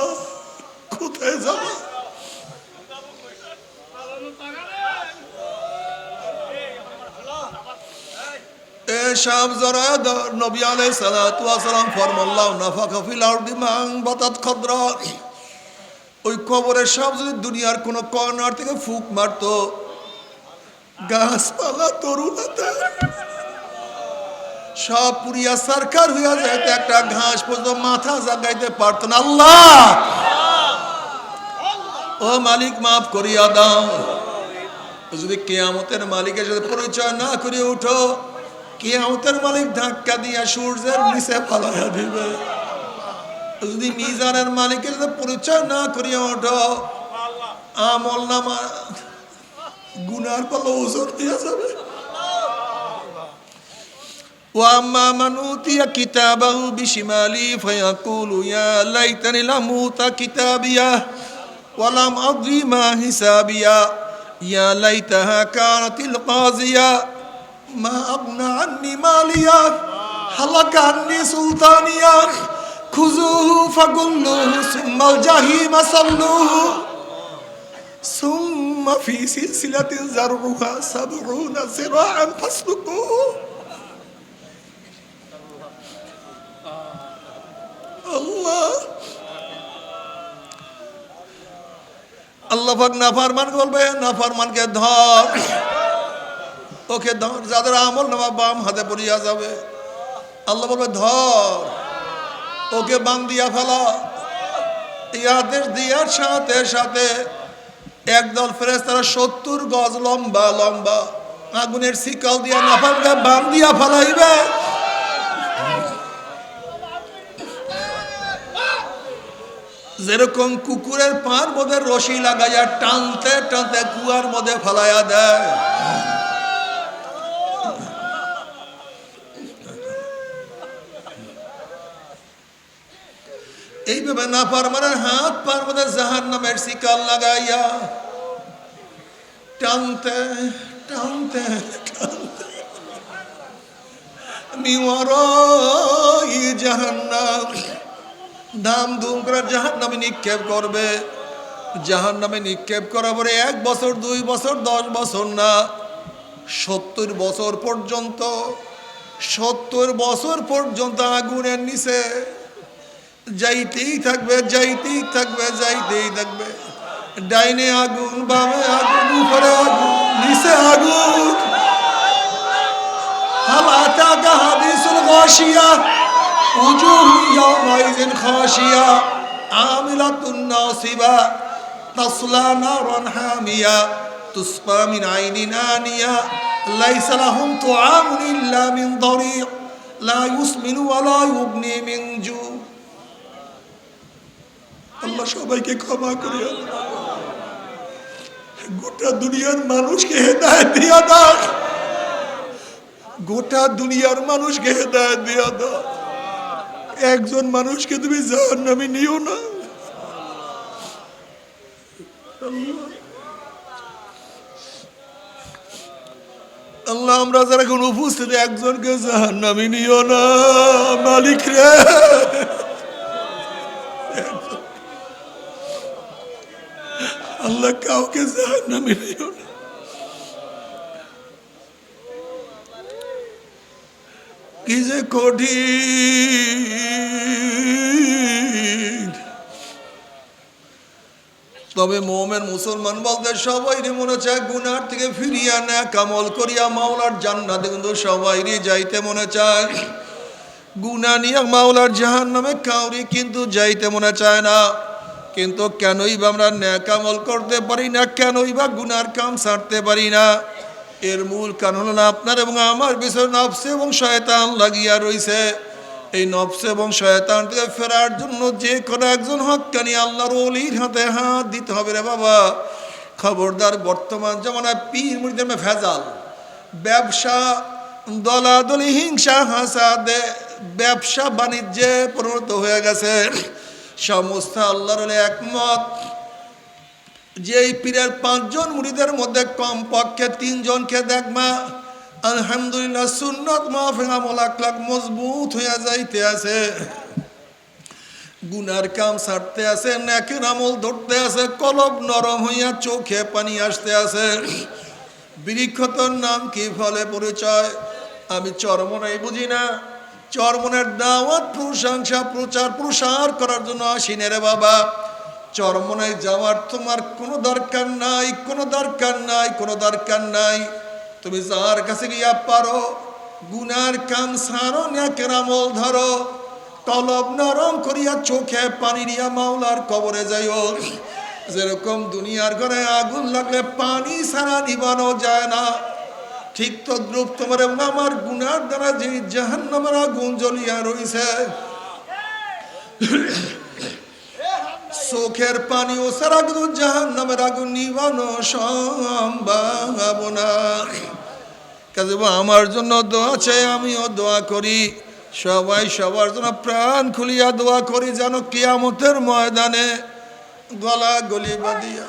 কোথায় যাবা? এসব যারা নবী আলাইহিস সালাতু ওয়াস সালাম ফরমাল্লাহু নাফাকা ফিল আরদি মান বাতাত খাদরা, ওই কবরের সব যদি দুনিয়ার কোন কর্নার থেকে ফুক মারতো, গাছপালা তরুলতা সব পুরিয়া সরকার হইয়া যাইতে, একটা ঘাস পর্যন্ত মাথা জাগাইতে পারত না। আল্লাহ, ও মালিক মাফ করিয়া দাও। যদি কিয়ামতের মালিকের সাথে পরিচয় না করে উঠো, কিয়ামতের মালিক ধাক্কা দিয়া সূর্যের নিচে ফালাইয়া দিবে। যদি মিজানের মালিকের সাথে পরিচয় না করিয়া ওঠো, আমল নামা গুনার পাল্লা ওজন দিয়া যাবে। وأما من أوتي كتابه بشماله فيقول يا ليتني لم أوت كتابيه ولم أدري ما حسابيه يا ليتها كانت القاضية ما أغنى عني ماليه هلك عني سلطانيه خذوه فغلوه ثم الجحيم صلوه ثم في سلسلة ذرعها 70 ذراعا فاسلكوه। আল্লাহ, আল্লাহ পাক নাফরমান বলবে, নাফরমানকে ধর, ওকে ধর। যাদের আমল নামা বাম হাতে পড়িয়া যাবে, আল্লাহ বলবে ধর, ওকে বাম দিয়া ফেলা। এই আদেশ দিয়ার সাথে সাথে একদল ফেরেশতারা 70 গজ লম্বা লম্বা আগুনের শিকল দিয়া নাফরমানকে বাম দিয়া ফেলাইবে। যেরকম কুকুরের পার মধ্যে রশি লাগাইয়া টানতে টানতে কুয়ার মধ্যে ফেলাইয়া দেয়, এইভাবে নাফরমানের হাত পার মধ্যে জাহান্নামের শিকল লাগাইয়া টানতে টানতে টানতে মিওয়ারাই জাহান্নাম ধাম ধুম করে জাহান্নামে নিক্ষেপ করবে। জাহান্নামে নিক্ষেপ করার পরে 1 বছর 2 বছর 10 বছর না, 70 বছর পর্যন্ত, 70 বছর পর্যন্ত আগুনের নিচে যাইতেই থাকবে, যাইতেই থাকবে, যাইতেই থাকবে। ডাইনে আগুন, বামে আগুন, উপরে আগুন, নিচে আগুন। হালাতা হাদিসুল গাশিয়া وجوه يومئذ خاشية عاملة ناصبة تصلى نارا حامية تسقى من عين آنية ليس لهم طعام إلا من ضريع لا يسمن ولا يغني من جوع। আল্লাহ সবাইকে ক্ষমা করিয়া গোটা দুনিয়ার মানুষকে হেদায়েত দিয়া দাও, গোটা দুনিয়ার মানুষকে হেদায়েত দিয়া দাও। একজন মানুষকে তুমি জাহান্নামে নিও না। আল্লাহ, আমরা যারা এখন উপস্থিত, একজনকে জাহান্নামে নিও না মালিক রে। আল্লাহ কাউকে জাহান্নামে দিও না। কি যে কঠিন। তবে মোমেন মুসলমান বলতে সবাইরই মনে চায় গুনার থেকে ফিরিয়া নেক আমল করিয়া মাওলার জান্নাতে, কিন্তু সবাইরই যাইতে মনে চায়। গুনাহ নিয়ে মাওলার জাহান্নামে কাউরি কিন্তু যাইতে মনে চায় না। কিন্তু কেনই বা আমরা নেক আমল করতে পারি না, কেনই বা গুনার কাম ছাড়তে পারি না? এর মূল কারণ হলো আপনার এবং আমার পিছনে নফস এবং শয়তান লাগিয়া রইছে। এই নফস এবং শয়তান থেকে ফেরার জন্য যে কোনো একজন হক্কানি আল্লাহর ওলির হাতে হাত দিতে হবে রে বাবা। খবরদার, বর্তমান জামানায় পীর মুরিদের ভেজাল, ব্যবসা, দলাদলি, হিংসা হাসাদে ব্যবসা বাণিজ্যে পরিণত হয়ে গেছে। সমস্ত আল্লাহর ওলি একমত যে এই পীরের 5 জন মুরিদের মধ্যে কমপক্ষে 3 জনকে দেখবা আলহামদুলিল্লাহ সুন্নত মাহফিল আমল আখলাক মজবুত হইয়া যাইতে আছে, গুনার কাম ছাড়তে আছে, নেকের আমল ধরতে আছে, কলব নরম হইয়া চোখে পানি আসতে আছে। বৃক্ষতর নাম কি, ফলে পরিচয়। আমি চরমনাই বুঝি না, চরমনের দাওয়াত প্রশংসা প্রচার প্রসার করার জন্য আসিনে রে বাবা। চরমনায় যাওয়ার তোমার কোনো দরকার নাই, কোনো দরকার নাই, কোনো দরকার নাই। তুমি যার কাছে গিয়া পারো গুনার কাম ছাড়ো, নেকের আমল ধরো, কলব নরম করিয়া চোখে পানি নিয়া মাওলার কবরে যাইও। যেরকম দুনিয়ার ঘরে আগুন লাগলে পানি ছাড়া নিবানো যায় না, ঠিক তদ্রূপ তোমার এবং আমার গুনার দ্বারা যে জাহান্নামের আগুন জ্বলিয়া রইছে, চোখের পানি ও সারা কিন্তু জাহান্নামের আগুন নিবানো সম্ভব না। কাজে আমার জন্য দোয়া চাই, আমিও দোয়া করি, সবাই সবার জন্য প্রাণ খুলিয়া দোয়া করি, যেন কিয়ামতের ময়দানে গলা গলি বাঁধিয়া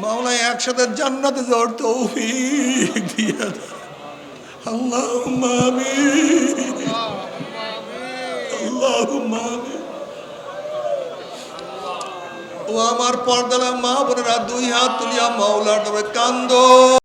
মাওলা একসাথে জান্নাতে যাওয়ার তৌফিক দিয়া দাও। আল্লাহুম্মা আমিন, আল্লাহুম্মা আমিন। ও আমার পর্দালা মা বোনেরা, 2 হাত তুলিয়া মাওলার দরবারে কান্দো।